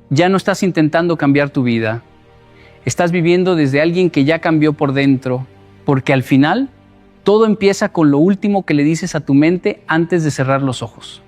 ya no estás intentando cambiar tu vida. Estás viviendo desde alguien que ya cambió por dentro, porque al final todo empieza con lo último que le dices a tu mente antes de cerrar los ojos.